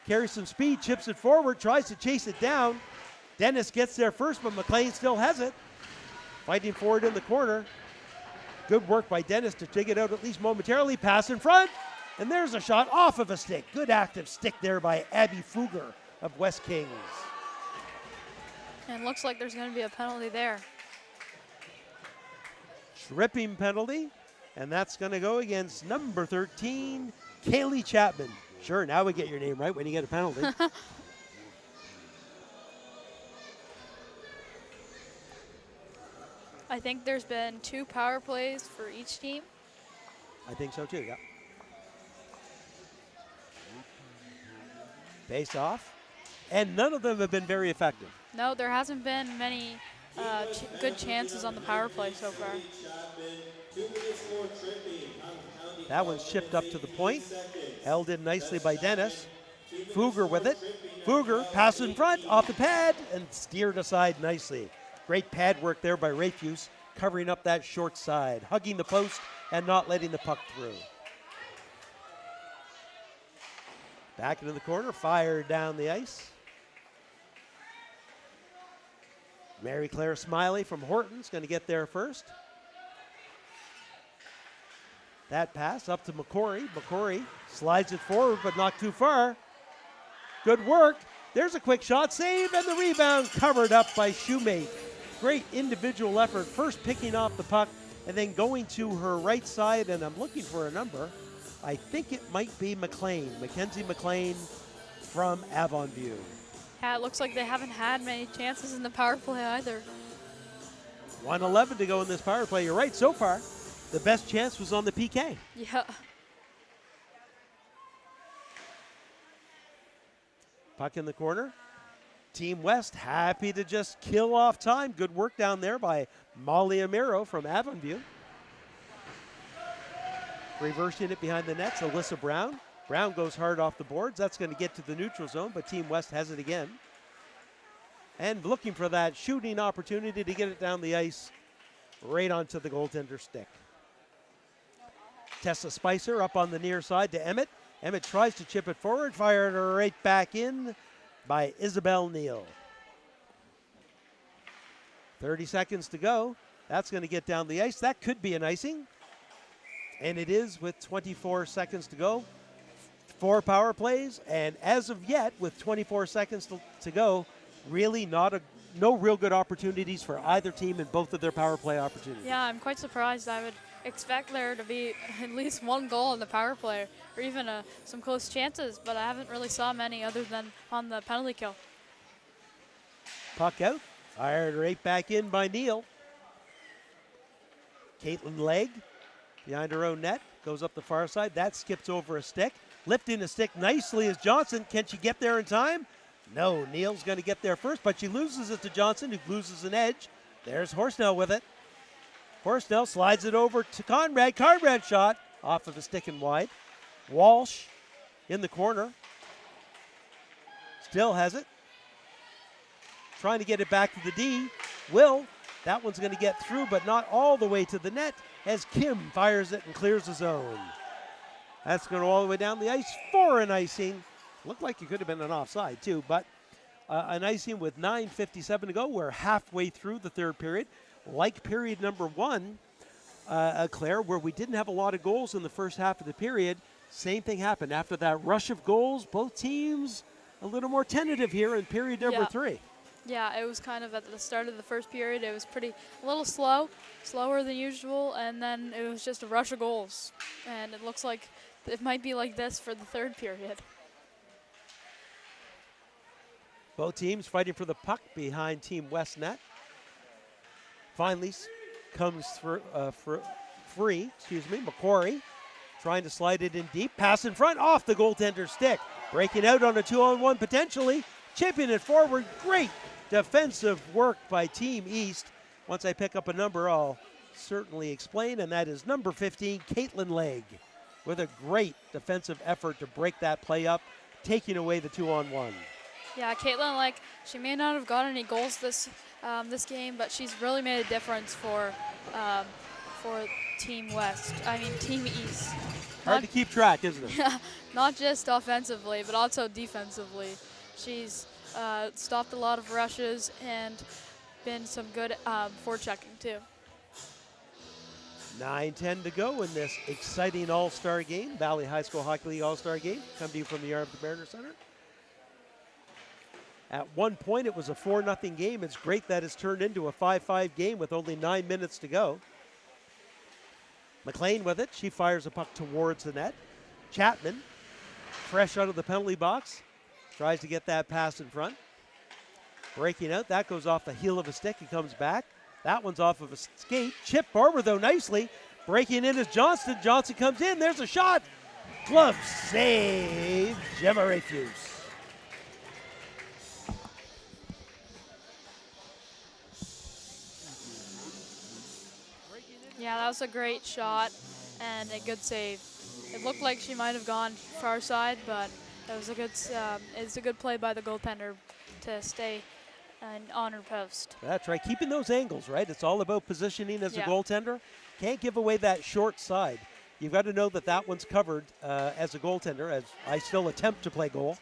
Carries some speed, chips it forward, tries to chase it down. Dennis gets there first, but McLean still has it. Fighting forward in the corner. Good work by Dennis to dig it out at least momentarily. Pass in front, and there's a shot off of a stick. Good active stick there by Abby Fugger of West Kings. And looks like there's going to be a penalty there. Tripping penalty, and that's going to go against number 13, Kaylee Chapman. Sure, now we get your name right when you get a penalty. I think there's been 2 power plays for each team. I think so too, yeah. Face off. And none of them have been very effective. No, there hasn't been many good chances on the power play so far. That one's chipped up to the point. Held in nicely by Dennis. Fugger with it. Fugger, pass in front, off the pad, and steered aside nicely. Great pad work there by Rayfuse, covering up that short side, hugging the post and not letting the puck through. Back into the corner, fired down the ice. Mary Claire Smiley from Horton's going to get there first. That pass up to McCory. McCory slides it forward, but not too far. Good work. There's a quick shot save, and the rebound covered up by Shoemate. Great individual effort, first picking off the puck and then going to her right side, and I'm looking for a number. I think it might be McLean, Mackenzie McLean from Avonview. Yeah, it looks like they haven't had many chances in the power play either. 1:11 to go in this power play. You're right, so far, the best chance was on the PK. Yeah. Puck in the corner. Team West happy to just kill off time. Good work down there by Molly Amiro from Avonview. Reversing it behind the nets, Alyssa Brown. Brown goes hard off the boards. That's going to get to the neutral zone, but Team West has it again. And looking for that shooting opportunity to get it down the ice right onto the goaltender stick. Tessa Spicer up on the near side to Emmett. Emmett tries to chip it forward, fired right back in by Isabel Neal. 30 seconds to go. That's going to get down the ice. That could be an icing. And it is with 24 seconds to go. 4 power plays, and as of yet, with 24 seconds to go, really no real good opportunities for either team in both of their power play opportunities. Yeah, I'm quite surprised. I would expect there to be at least 1 goal in the power play, or even some close chances, but I haven't really saw many other than on the penalty kill. Puck out, fired right back in by Neal. Caitlin Legg behind her own net, goes up the far side. That skips over a stick. Lifting the stick nicely is Johnson. Can she get there in time? No, Neal's going to get there first, but she loses it to Johnson, who loses an edge. There's Horsnell with it. Horsnell slides it over to Conrad. Conrad shot off of the stick and wide. Walsh in the corner. Still has it. Trying to get it back to the D. That one's going to get through, but not all the way to the net as Kim fires it and clears the zone. That's going all the way down the ice for an icing. Looked like it could have been an offside too, but an icing with 9:57 to go. We're halfway through the third period. Like period number 1, Claire, where we didn't have a lot of goals in the first half of the period, same thing happened. After that rush of goals, both teams a little more tentative here in period number 3. Yeah, it was kind of at the start of the first period. It was a little slower than usual, and then it was just a rush of goals. And it looks like it might be like this for the third period. Both teams fighting for the puck behind Team West net. Finally comes through, free, McCory trying to slide it in deep. Pass in front, off the goaltender's stick. Breaking out on a 2-on-1 potentially. Chipping it forward. Great defensive work by Team East. Once I pick up a number, I'll certainly explain, and that is number 15, Caitlin Legg, with a great defensive effort to break that play up, taking away the 2-on-1. Yeah, Caitlin, she may not have got any goals this game, but she's really made a difference for Team West. Team East. Hard to keep track, isn't it? Not just offensively, but also defensively. She's stopped a lot of rushes and been some good forechecking too. 9:10 to go in this exciting All-Star game, Valley High School Hockey League All-Star game, come to you from the Yarmouth Mariner Center. At one point, it was a 4-0 game. It's great that it's turned into a 5-5 game with only 9 minutes to go. McLean with it. She fires a puck towards the net. Chapman, fresh out of the penalty box, tries to get that pass in front. Breaking out. That goes off the heel of a stick. He comes back. That one's off of a skate. Chip Barber, though, nicely. Breaking in is Johnston. Johnson comes in. There's a shot. Glove save. Gemma Rafuse. Yeah, that was a great shot and a good save. It looked like she might have gone far side, but it was it's a good play by the goaltender to stay on her post. That's right. Keeping those angles, right? It's all about positioning as a goaltender. Can't give away that short side. You've got to know that that one's covered as a goaltender, as I still attempt to play goal.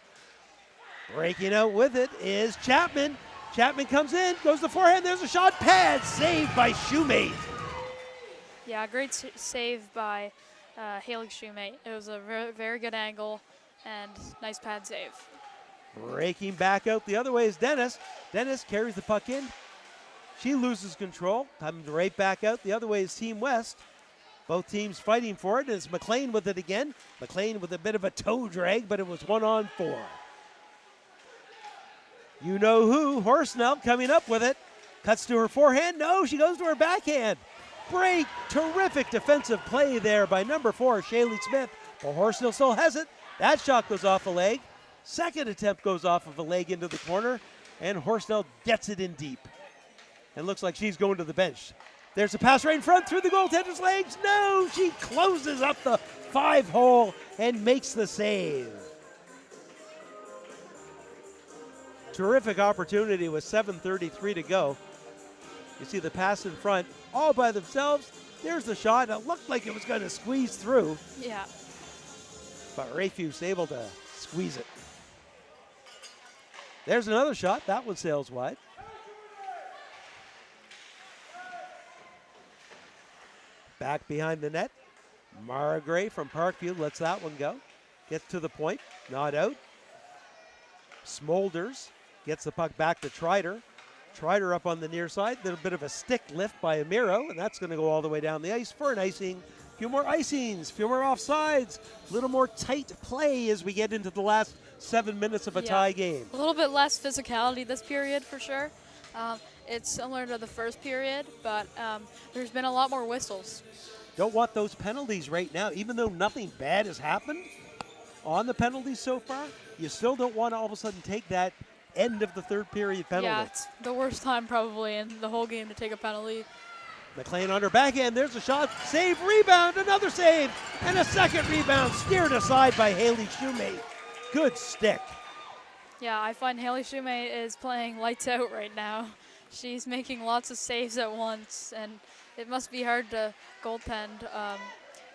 Breaking out with it is Chapman. Chapman comes in, goes to forehand. There's a shot. Pad saved by Shoemate. Yeah, great save by Haley Shoemate. It was a very good angle and nice pad save. Breaking back out the other way is Dennis. Dennis carries the puck in. She loses control. Comes right back out. The other way is Team West. Both teams fighting for it. And it's McLean with it again. McLean with a bit of a toe drag, but it was 1-on-4. You know who? Horsnell coming up with it. Cuts to her forehand. No, she goes to her backhand. Great, terrific defensive play there by number 4, Shaylee Smith. Well, Horsnell still has it. That shot goes off a leg. Second attempt goes off of a leg into the corner, and Horsnell gets it in deep. And looks like she's going to the bench. There's a pass right in front through the goaltender's legs. No, she closes up the 5-hole and makes the save. Terrific opportunity with 7:33 to go. You see the pass in front, all by themselves. There's the shot. It looked like it was going to squeeze through. Yeah. But Rafuse able to squeeze it. There's another shot. That one sails wide. Back behind the net. Mara Gray from Parkview lets that one go. Gets to the point. Not out. Smolders gets the puck back to Trider. Trider up on the near side. There's a bit of a stick lift by Amiro, and that's going to go all the way down the ice for an icing. A few more icings, a few more offsides, a little more tight play as we get into the last 7 minutes of a tie game. A little bit less physicality this period for sure. It's similar to the first period, but there's been a lot more whistles. Don't want those penalties right now. Even though nothing bad has happened on the penalties so far, you still don't want to all of a sudden take that end of the third period penalty. Yeah, it's the worst time probably in the whole game to take a penalty. McLean on her backhand. There's a shot. Save, rebound, another save, and a second rebound steered aside by Haley Shoemate. Good stick. Yeah, I find Haley Shoemate is playing lights out right now. She's making lots of saves at once, and it must be hard to goaltend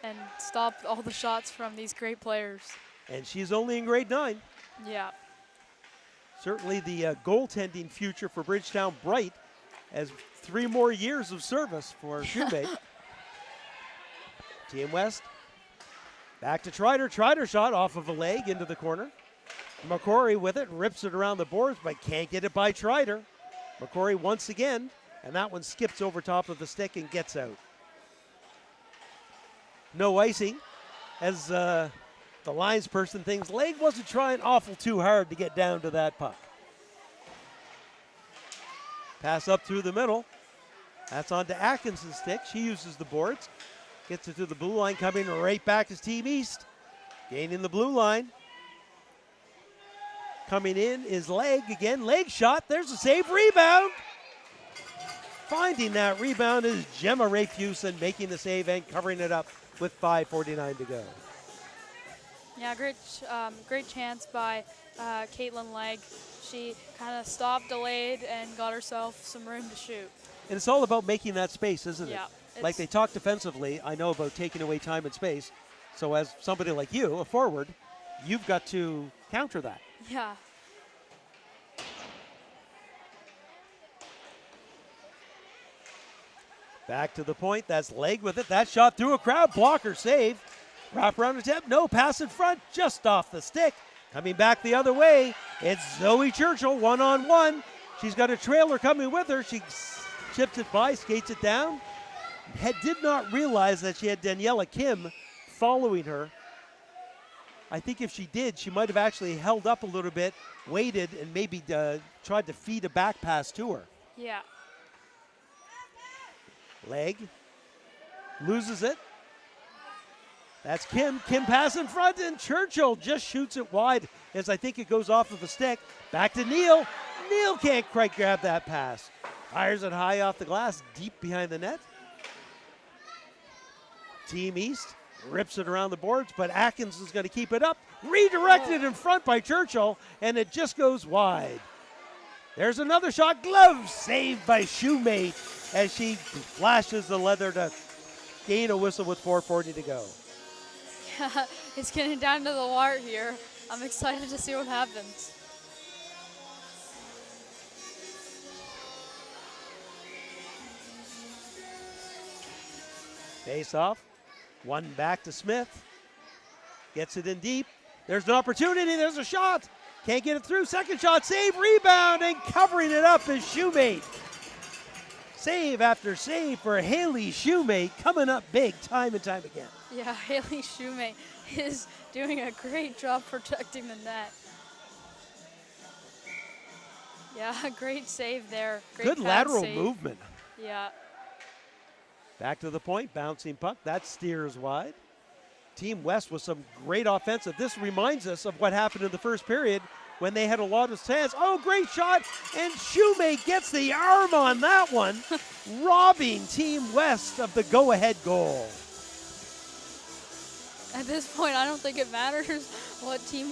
and stop all the shots from these great players. And she's only in grade 9. Yeah. Certainly the goaltending future for Bridgetown bright as 3 more years of service for Shoemate. Team West back to Trider. Trider shot off of a leg into the corner. McCrory with it, rips it around the boards, but can't get it by Trider. McCrory once again, and that one skips over top of the stick and gets out. No icing, as the linesperson thinks leg wasn't trying awful too hard to get down to that puck. Pass up through the middle. That's on to Atkinson's stick. She uses the boards. Gets it to the blue line, coming right back as Team East. Gaining the blue line. Coming in is Leg again. Leg shot. There's a save. Rebound. Finding that rebound is Gemma Rafuse making the save and covering it up with 5:49 to go. Yeah, great chance by Caitlin Legg. She kind of stopped, delayed, and got herself some room to shoot. And it's all about making that space, isn't it? Yeah. Like they talk defensively, I know about taking away time and space. So as somebody like you, a forward, you've got to counter that. Yeah. Back to the point. That's Leg with it. That shot through a crowd. Blocker save. Wrap around attempt. No, pass in front. Just off the stick. Coming back the other way. It's Zoe Churchill one-on-one. She's got a trailer coming with her. She chips it by, skates it down. Did not realize that she had Daniela Kim following her. I think if she did, she might have actually held up a little bit, waited, and maybe tried to feed a back pass to her. Yeah. Leg. Loses it. That's Kim. Kim pass in front, and Churchill just shoots it wide as I think it goes off of a stick. Back to Neal. Neal can't quite grab that pass. Fires it high off the glass, deep behind the net. Team East rips it around the boards, but Atkins is going to keep it up. Redirected in front by Churchill, and it just goes wide. There's another shot. Glove saved by Shoemate as she flashes the leather to gain a whistle with 4:40 to go. Yeah, it's getting down to the wire here. I'm excited to see what happens. Face off. One back to Smith. Gets it in deep. There's an opportunity. There's a shot. Can't get it through. Second shot. Save. Rebound. And covering it up is Shoemate. Save after save for Haley Shoemate. Coming up big time and time again. Yeah, Haley Shoemate is doing a great job protecting the net. Yeah, great save there. Great Good pad lateral save. movement. Yeah. Back to the point, bouncing puck, that steers wide. Team West with some great offensive. This reminds us of what happened in the first period when they had a lot of chance. Oh, great shot, and Shoemate gets the arm on that one, robbing Team West of the go-ahead goal. At this point, I don't think it matters what Team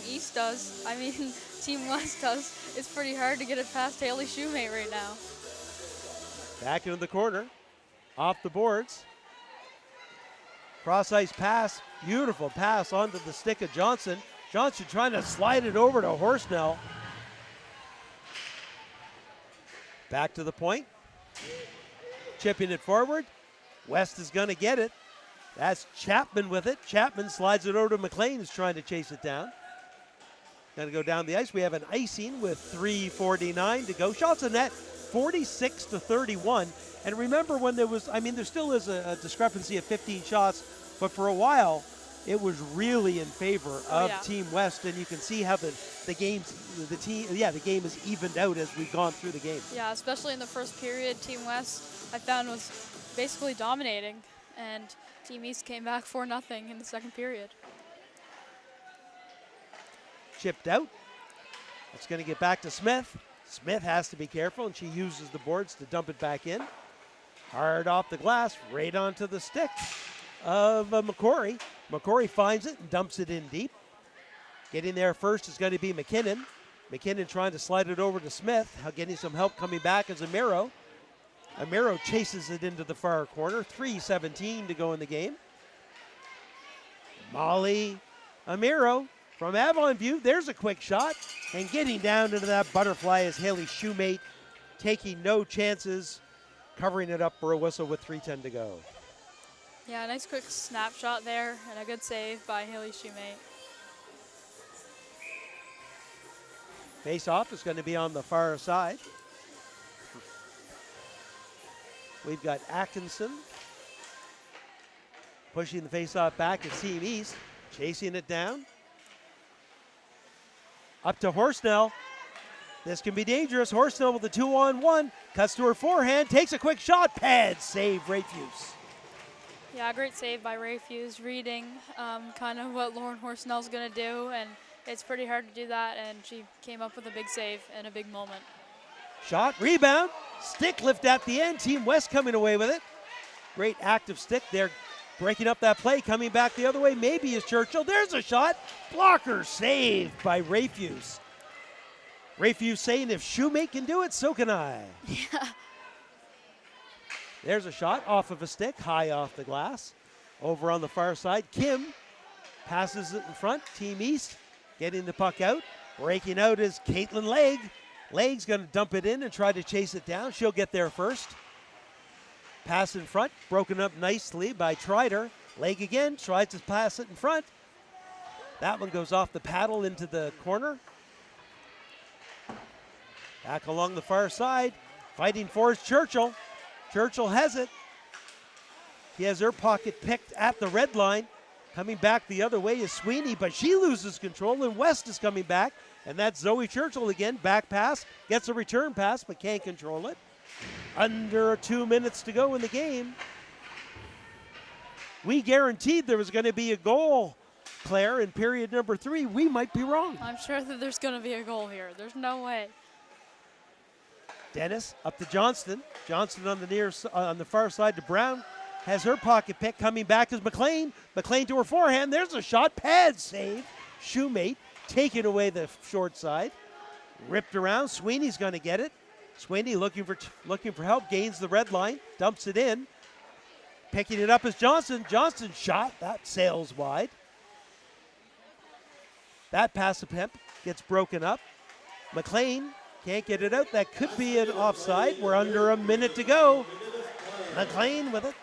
East does. I mean, Team West does. It's pretty hard to get it past Haley Shoemate right now. Back into the corner. Off the boards. Cross ice pass. Beautiful pass onto the stick of Johnson. Johnson trying to slide it over to Horsnell. Back to the point. Chipping it forward. West is going to get it. That's Chapman with it. Chapman slides it over to McLean, who's trying to chase it down. Going to go down the ice. We have an icing with 3:49 to go. Shots on net, 46-31. And remember when there was, I mean, there still is a discrepancy of 15 shots, but for a while, it was really in favor of Team West, and you can see how the game is evened out as we've gone through the game. Yeah, especially in the first period, Team West, I found, was basically dominating, and Team East came back 4-0 in the second period. Chipped out. It's going to get back to Smith. Smith has to be careful, and she uses the boards to dump it back in. Hard off the glass, right onto the stick of McCrory. McCrory finds it and dumps it in deep. Getting there first is going to be McKinnon. McKinnon trying to slide it over to Smith. Getting some help coming back is Amero. Amero chases it into the far corner. 3:17 to go in the game. Molly Amero from Avalon View. There's a quick shot. And getting down into that butterfly is Haley Shoemate, taking no chances, covering it up for a whistle with 3:10 to go. Yeah, nice quick snapshot there and a good save by Haley Shoemate. Face-off is going to be on the far side. We've got Atkinson pushing the face-off back at Team East, chasing it down. Up to Horsnell. This can be dangerous. Horsnell with a 2-on-1. Cuts to her forehand. Takes a quick shot. Pad save, Rayfuse. Yeah, great save by Rayfuse. Reading kind of what Lauren Horsnell's going to do. And it's pretty hard to do that. And she came up with a big save in a big moment. Shot. Rebound. Stick lift at the end. Team West coming away with it. Great active stick there. Breaking up that play, coming back the other way, maybe is Churchill. There's a shot. Blocker saved by Rayfuse. Rayfuse saying if Shoemate can do it, so can I. Yeah. There's a shot off of a stick, high off the glass. Over on the far side, Kim passes it in front. Team East getting the puck out. Breaking out is Caitlin Legg. Legg's going to dump it in and try to chase it down. She'll get there first. Pass in front, broken up nicely by Trider. Legg again, tries to pass it in front. That one goes off the paddle into the corner. Back along the far side, fighting for is Churchill. Churchill has it. He has her pocket picked at the red line. Coming back the other way is Sweeney, but she loses control, and West is coming back. And that's Zoe Churchill again, back pass, gets a return pass, but can't control it. Under 2 minutes to go in the game. We guaranteed there was going to be a goal, Claire, in period number 3. We might be wrong. I'm sure that there's going to be a goal here. There's no way. Dennis up to Johnston. Johnston on the far side to Brown. Has her pocket pick. Coming back is McLean. McLean to her forehand. There's a shot. Pad save. Shoemate taking away the short side. Ripped around. Sweeney's going to get it. Sweeney looking for help. Gains the red line. Dumps it in. Picking it up is Johnson. Johnson shot. That sails wide. That pass attempt gets broken up. McLean can't get it out. That could be an offside. We're under a minute to go. McLean with it.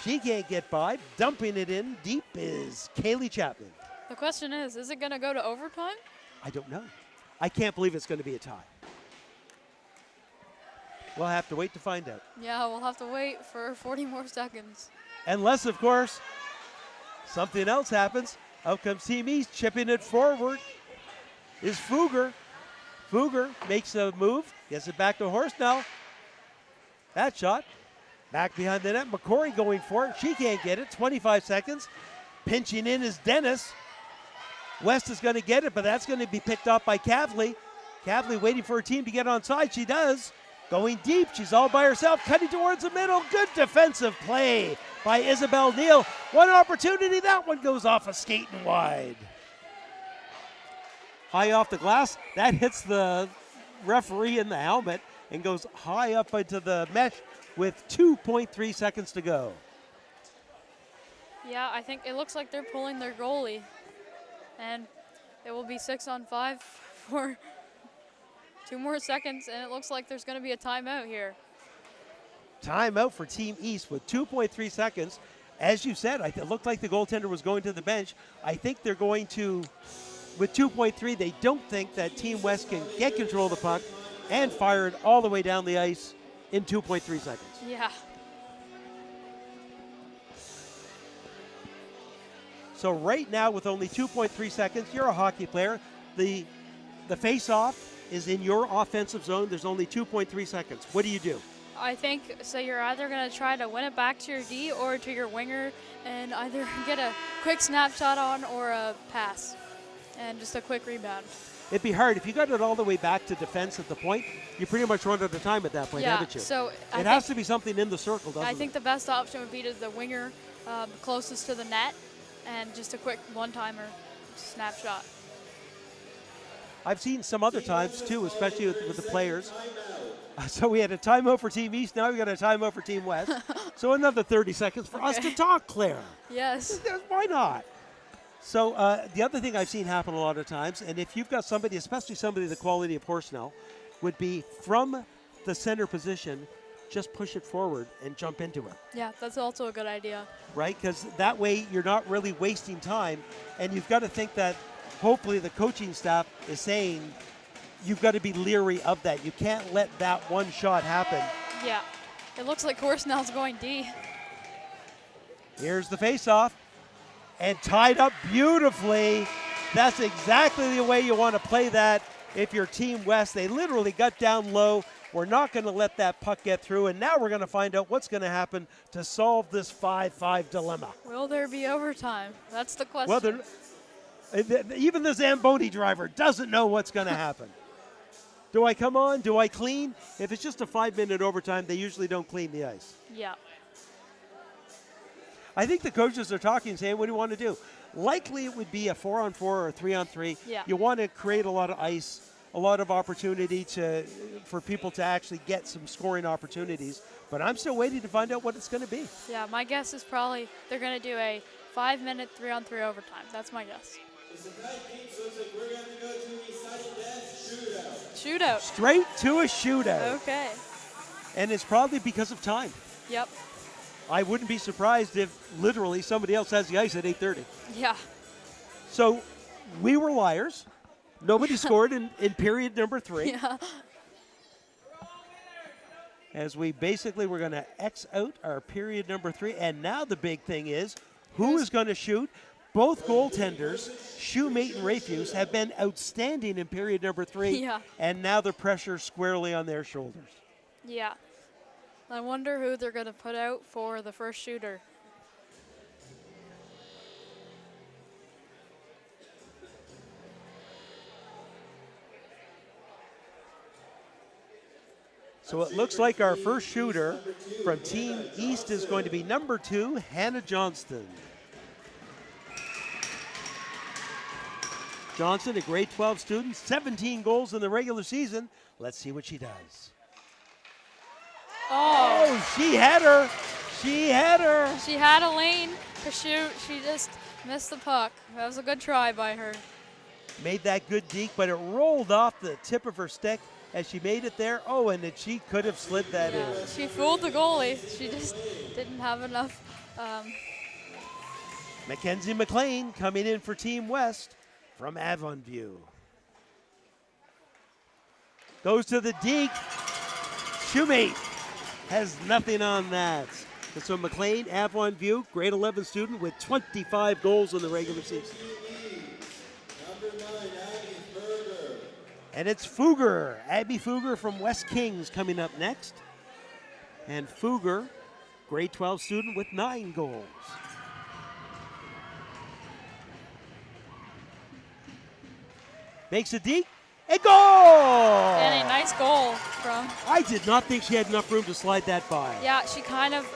She can't get by. Dumping it in deep is Kaylee Chapman. The question is it going to go to overtime? I don't know. I can't believe it's going to be a tie. We'll have to wait to find out. Yeah, we'll have to wait for 40 more seconds. Unless, of course, something else happens. Out comes Team East, chipping it forward is Fugger. Fugger makes a move, gets it back to Horsnell. That shot, back behind the net. McCory going for it. She can't get it. 25 seconds. Pinching in is Dennis. West is going to get it, but that's going to be picked up by Cavley. Cavley waiting for her team to get onside. She does. Going deep. She's all by herself. Cutting towards the middle. Good defensive play by Isabel Neal. One opportunity. That one goes off a skate and wide. High off the glass. That hits the referee in the helmet and goes high up into the mesh with 2.3 seconds to go. Yeah, I think it looks like they're pulling their goalie. And it will be 6-on-5 for 2 more seconds, and it looks like there's going to be a timeout here. Timeout for Team East with 2.3 seconds. As you said, it looked like the goaltender was going to the bench. I think they're going to, with 2.3, they don't think that Team West can get control of the puck and fire it all the way down the ice in 2.3 seconds. Yeah. So right now, with only 2.3 seconds, you're a hockey player. The face-off is in your offensive zone. There's only 2.3 seconds. What do you do? I think so. You're either going to try to win it back to your D or to your winger and either get a quick snapshot on or a pass and just a quick rebound. It'd be hard. If you got it all the way back to defense at the point, you pretty much run out of time at that point, haven't you? So it has to be something in the circle, doesn't it? I think the best option would be to the winger closest to the net and just a quick one-timer snapshot. I've seen some other times, too, especially with the players. So we had a timeout for Team East. Now we got a timeout for Team West. So another 30 seconds for us to talk, Claire. Yes. Why not? So the other thing I've seen happen a lot of times, and if you've got somebody, especially somebody the quality of Horsnell, would be from the center position, just push it forward and jump into it. Yeah, that's also a good idea. Right? Because that way you're not really wasting time. And you've got to think that hopefully the coaching staff is saying you've got to be leery of that. You can't let that one shot happen. Yeah. It looks like Horsnell's going D. Here's the face-off. And tied up beautifully. That's exactly the way you want to play that if you're Team West. They literally got down low. We're not going to let that puck get through. And now we're going to find out what's going to happen to solve this 5-5 dilemma. Will there be overtime? That's the question. Well, even the Zamboni driver doesn't know what's going to happen. Do I come on? Do I clean? If it's just a 5-minute overtime, they usually don't clean the ice. Yeah. I think the coaches are talking, saying, what do you want to do? Likely it would be a 4-on-4 or a 3-on-3. Yeah. You want to create a lot of ice, a lot of opportunity for people to actually get some scoring opportunities. But I'm still waiting to find out what it's going to be. Yeah, my guess is probably they're going to do a 5-minute 3-on-3 overtime. That's my guess. Shootout. Straight to a shootout. Okay. And it's probably because of time. Yep. I wouldn't be surprised if literally somebody else has the ice at 8:30. Yeah. So we were liars. Nobody scored in period number 3. Yeah. As we basically were going to X out our period number 3. And now the big thing is who is going to shoot? Both goaltenders, Shoemate and Rayfuse, have been outstanding in period number 3. Yeah. And now the pressure squarely on their shoulders. Yeah. I wonder who they're going to put out for the first shooter. So it looks like our first shooter from Team East is going to be number 2, Hannah Johnston. Johnson, a grade 12 student, 17 goals in the regular season. Let's see what she does. Oh, she had her. She had her. She had a lane to shoot. She just missed the puck. That was a good try by her. Made that good deke, but it rolled off the tip of her stick as she made it there. Oh, and then she could have slid that in. She fooled the goalie. She just didn't have enough. Mackenzie McLean coming in for Team West from Avonview. Goes to the deke. Shoemate has nothing on that. And so McLean, Avonview, grade 11 student with 25 goals in the regular season. And it's Fugger, Abby Fugger from West Kings coming up next. And Fugger, grade 12 student with 9 goals. Makes a deke, and goal! And a nice goal from. I did not think she had enough room to slide that by. Yeah, she kind of,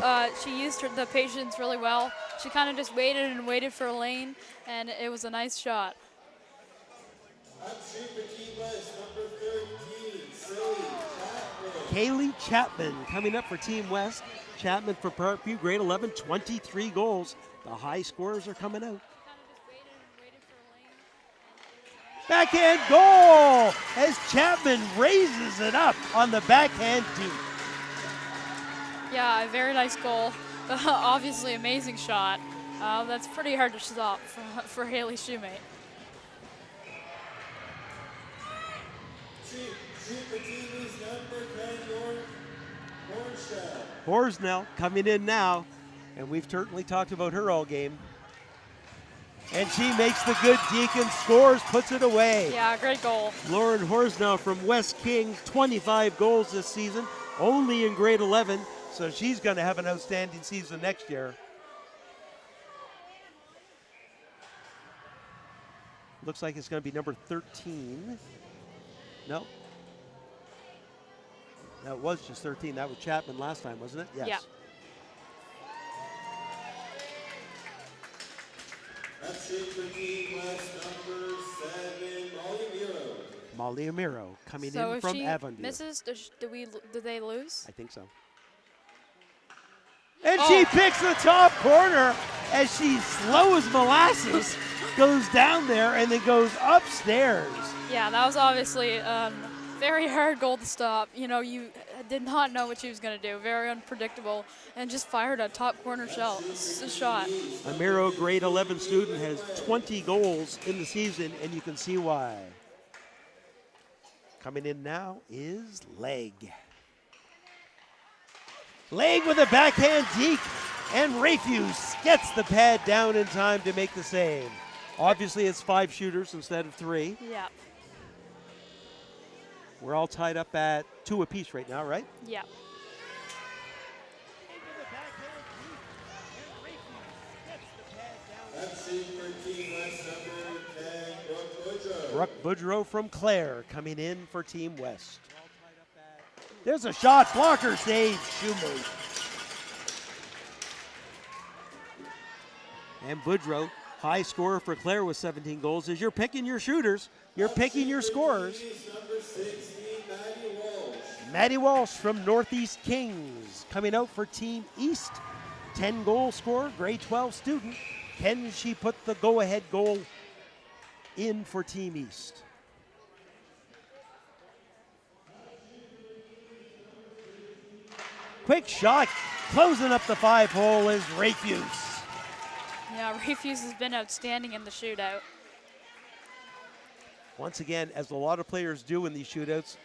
she used the patience really well. She kind of just waited and waited for a lane, and it was a nice shot. Kaylee Chapman coming up for Team West. Chapman for Parkview, grade 11, 23 goals. The high scorers are coming out. Backhand goal as Chapman raises it up on the backhand deep. Yeah, a very nice goal. Obviously, amazing shot. That's pretty hard to stop for Haley Shoemate. Horsnell coming in now, and we've certainly talked about her all game. And she makes the good deke and scores, puts it away. Yeah, great goal. Lauren Horsnell from West Kings, 25 goals this season, only in grade 11, so she's going to have an outstanding season next year. Looks like it's going to be number 13. No. That was just 13. That was Chapman last time, wasn't it? Yes. Yeah. That's it for Team West, number 7, Molly Amiro coming So in from if she Avonview. misses, do they lose? I think so. And she picks the top corner as she slow as molasses, goes down there and then goes upstairs. Yeah, that was obviously very hard goal to stop. You know, you did not know what she was going to do. Very unpredictable, and just fired a top corner shot. Amiro, grade 11 student, has 20 goals in the season, and you can see why. Coming in now is Legg. Legg with a backhand deke, and Rafuse gets the pad down in time to make the save. Obviously, it's 5 shooters instead of 3. Yeah. We're all tied up at 2 apiece right now, right? Yeah. That's it for Team West, number 10, Brooke Boudreau. Brooke Boudreau from Clare coming in for Team West. There's a shot, blocker save, Shoemate. And Boudreau, high scorer for Clare with 17 goals. As you're picking your shooters, you're picking your scorers. Number 16, Maddie Walsh. Maddie Walsh from Northeast Kings coming out for Team East. 10-goal scorer, grade 12 student. Can she put the go-ahead goal in for Team East? Quick shot, closing up the 5-hole is Rafuse. Yeah, Rafuse has been outstanding in the shootout. Once again, as a lot of players do in these shootouts,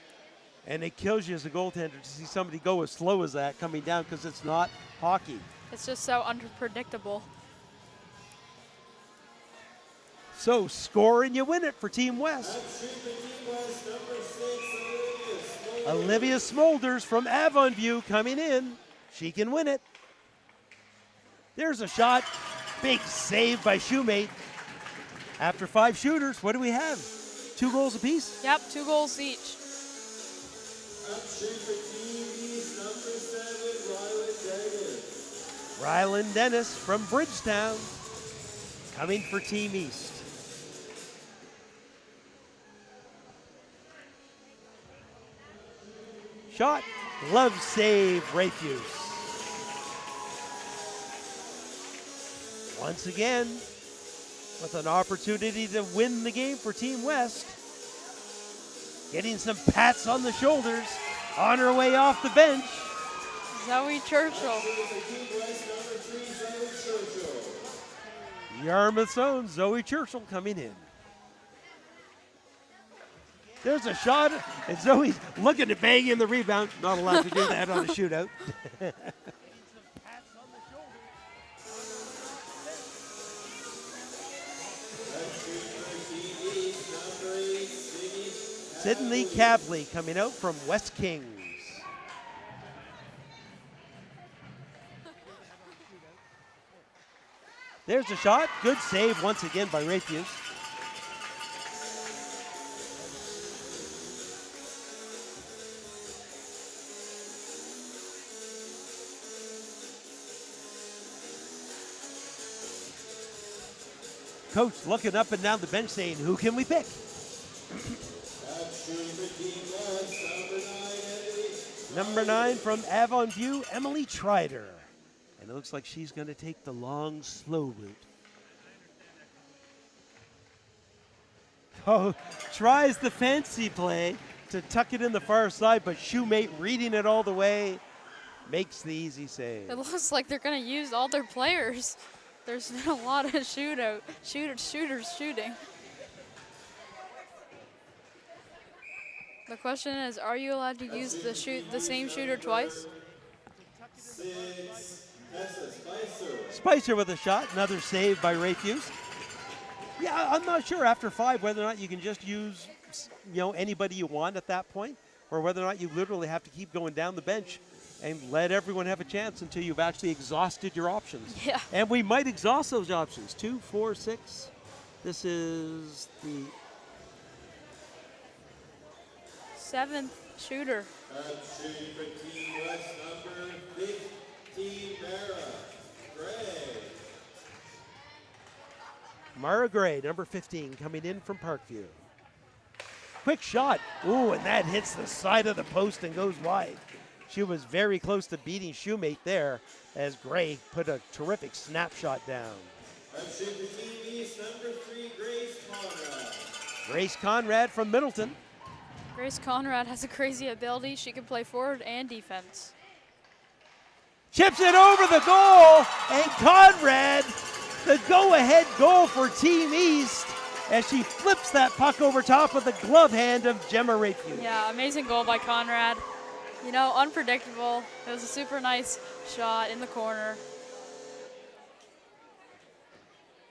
and it kills you as a goaltender to see somebody go as slow as that coming down because it's not hockey. It's just so unpredictable. So score and you win it for Team West. That's it for Team West, number 6, Olivia Smolders. Olivia Smolders from Avonview coming in. She can win it. There's a shot. Big save by Shoemate. After 5 shooters, what do we have? 2 goals apiece? Yep, 2 goals each. Action for Team East, number 7, Ryland Dennis from Bridgetown coming for Team East. Shot, glove save, Rayfuse. Once again, with an opportunity to win the game for Team West. Getting some pats on the shoulders on her way off the bench. Zoe Churchill. Yarmouth's own Zoe Churchill coming in. There's a shot, and Zoe's looking to bang in the rebound. Not allowed to do that on a shootout. Sydney Cavley coming out from West Kings. There's a shot. Good save once again by Rayfuse. Coach looking up and down the bench saying, who can we pick? Number 9 from Avon View, Emily Trider. And it looks like she's going to take the long, slow route. Oh, tries the fancy play to tuck it in the far side, but Shoemate reading it all the way makes the easy save. It looks like they're going to use all their players. There's been a lot of shooters shooting. The question is, are you allowed to use the same shooter twice? Spicer with a shot, another save by Rayfuse. Yeah, I'm not sure after 5 whether or not you can just use, anybody you want at that point, or whether or not you literally have to keep going down the bench and let everyone have a chance until you've actually exhausted your options. Yeah. And we might exhaust those options. 2, 4, 6. This is the 7th shooter. Shooting for Team West, number 15, Mara Gray, number 15, coming in from Parkview. Quick shot. Ooh, and that hits the side of the post and goes wide. She was very close to beating Shoemate there as Gray put a terrific snapshot down. Shooting for Team East, number 3, Grace Conrad. Grace Conrad from Middleton. Grace Conrad has a crazy ability. She can play forward and defense. Chips it over the goal, and Conrad, the go-ahead goal for Team East, as she flips that puck over top of the glove hand of Gemma Rayfuse. Yeah, amazing goal by Conrad. Unpredictable. It was a super nice shot in the corner.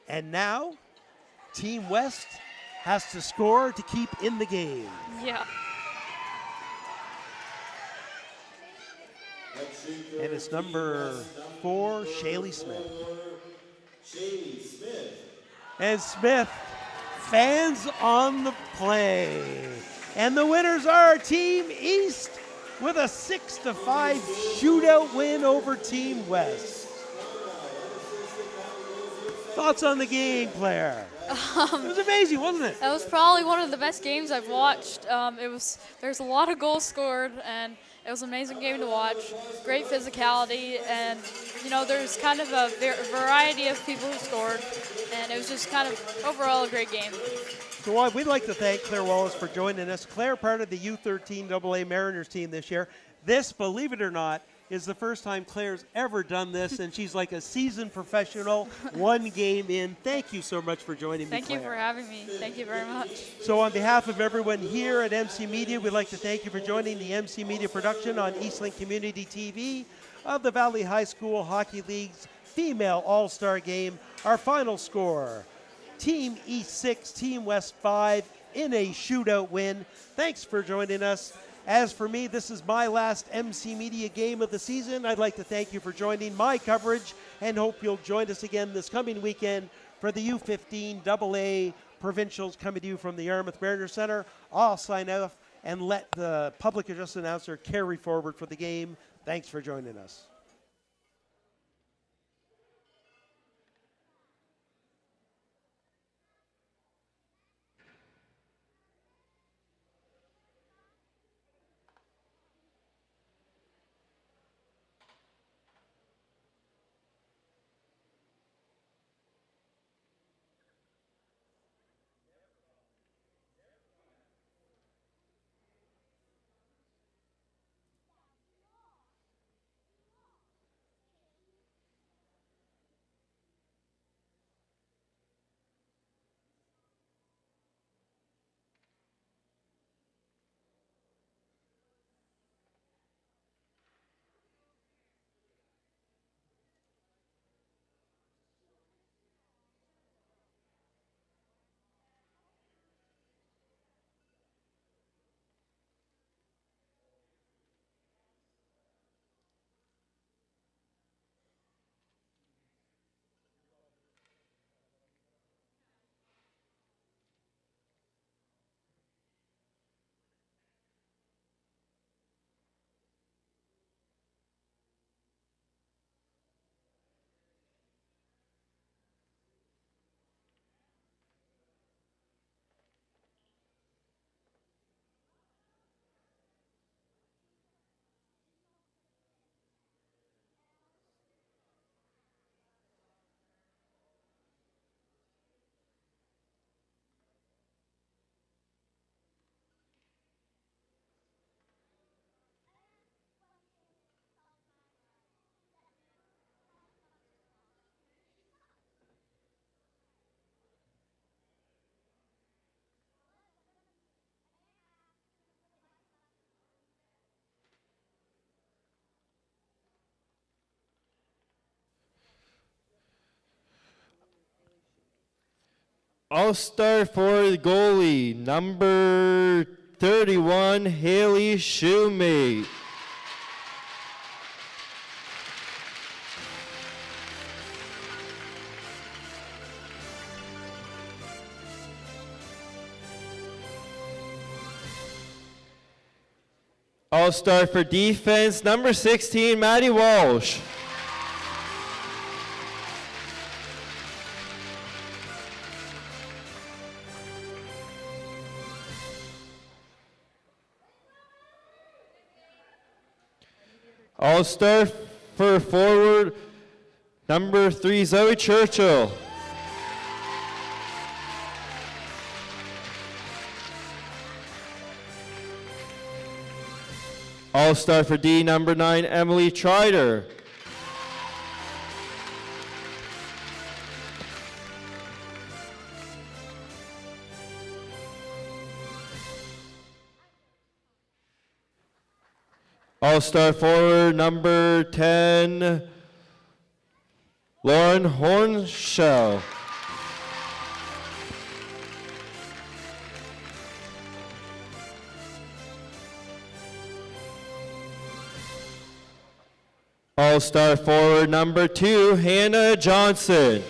And now, Team West has to score to keep in the game. Yeah. And it's number 4, Shaylee Smith. And Smith, fans on the play. And the winners are Team East with a 6-5 shootout win over Team West. Thoughts on the game, Claire? It was amazing, wasn't it? That was probably one of the best games I've watched. There's a lot of goals scored, and it was an amazing game to watch. Great physicality, and there's kind of a variety of people who scored, and it was just kind of overall a great game. So we'd like to thank Claire Wallace for joining us. Claire, part of the U13 AA Mariners team this year. This, believe it or not, is the first time Claire's ever done this, and she's like a seasoned professional, one game in. Thank you so much for joining me, Thank Claire. you for having me. Thank you very much. So on behalf of everyone here at MC Media, we'd like to thank you for joining the MC Media production on Eastlink Community TV of the Valley High School Hockey League's Female All-Star Game. Our final score, Team East 6, Team West 5 in a shootout win. Thanks for joining us. As for me, this is my last MC Media game of the season. I'd like to thank you for joining my coverage and hope you'll join us again this coming weekend for the U15 AA Provincials coming to you from the Yarmouth Mariners Center. I'll sign off and let the public address announcer carry forward for the game. Thanks for joining us. All-star for the goalie, number 31, Haley Shoemate. All-star for defense, number 16, Maddie Walsh. All-star for forward, number 3, Zoe Churchill. All-star for D, number 9, Emily Trider. All-star forward, number 10, Lauren Hornshell. All-star forward, number 2, Hannah Johnson.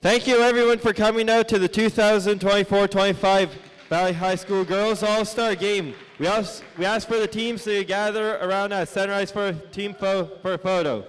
Thank you everyone for coming out to the 2024-25 Valley High School Girls All-Star Game. We ask for the teams to gather around at Sunrise for a team for a photo.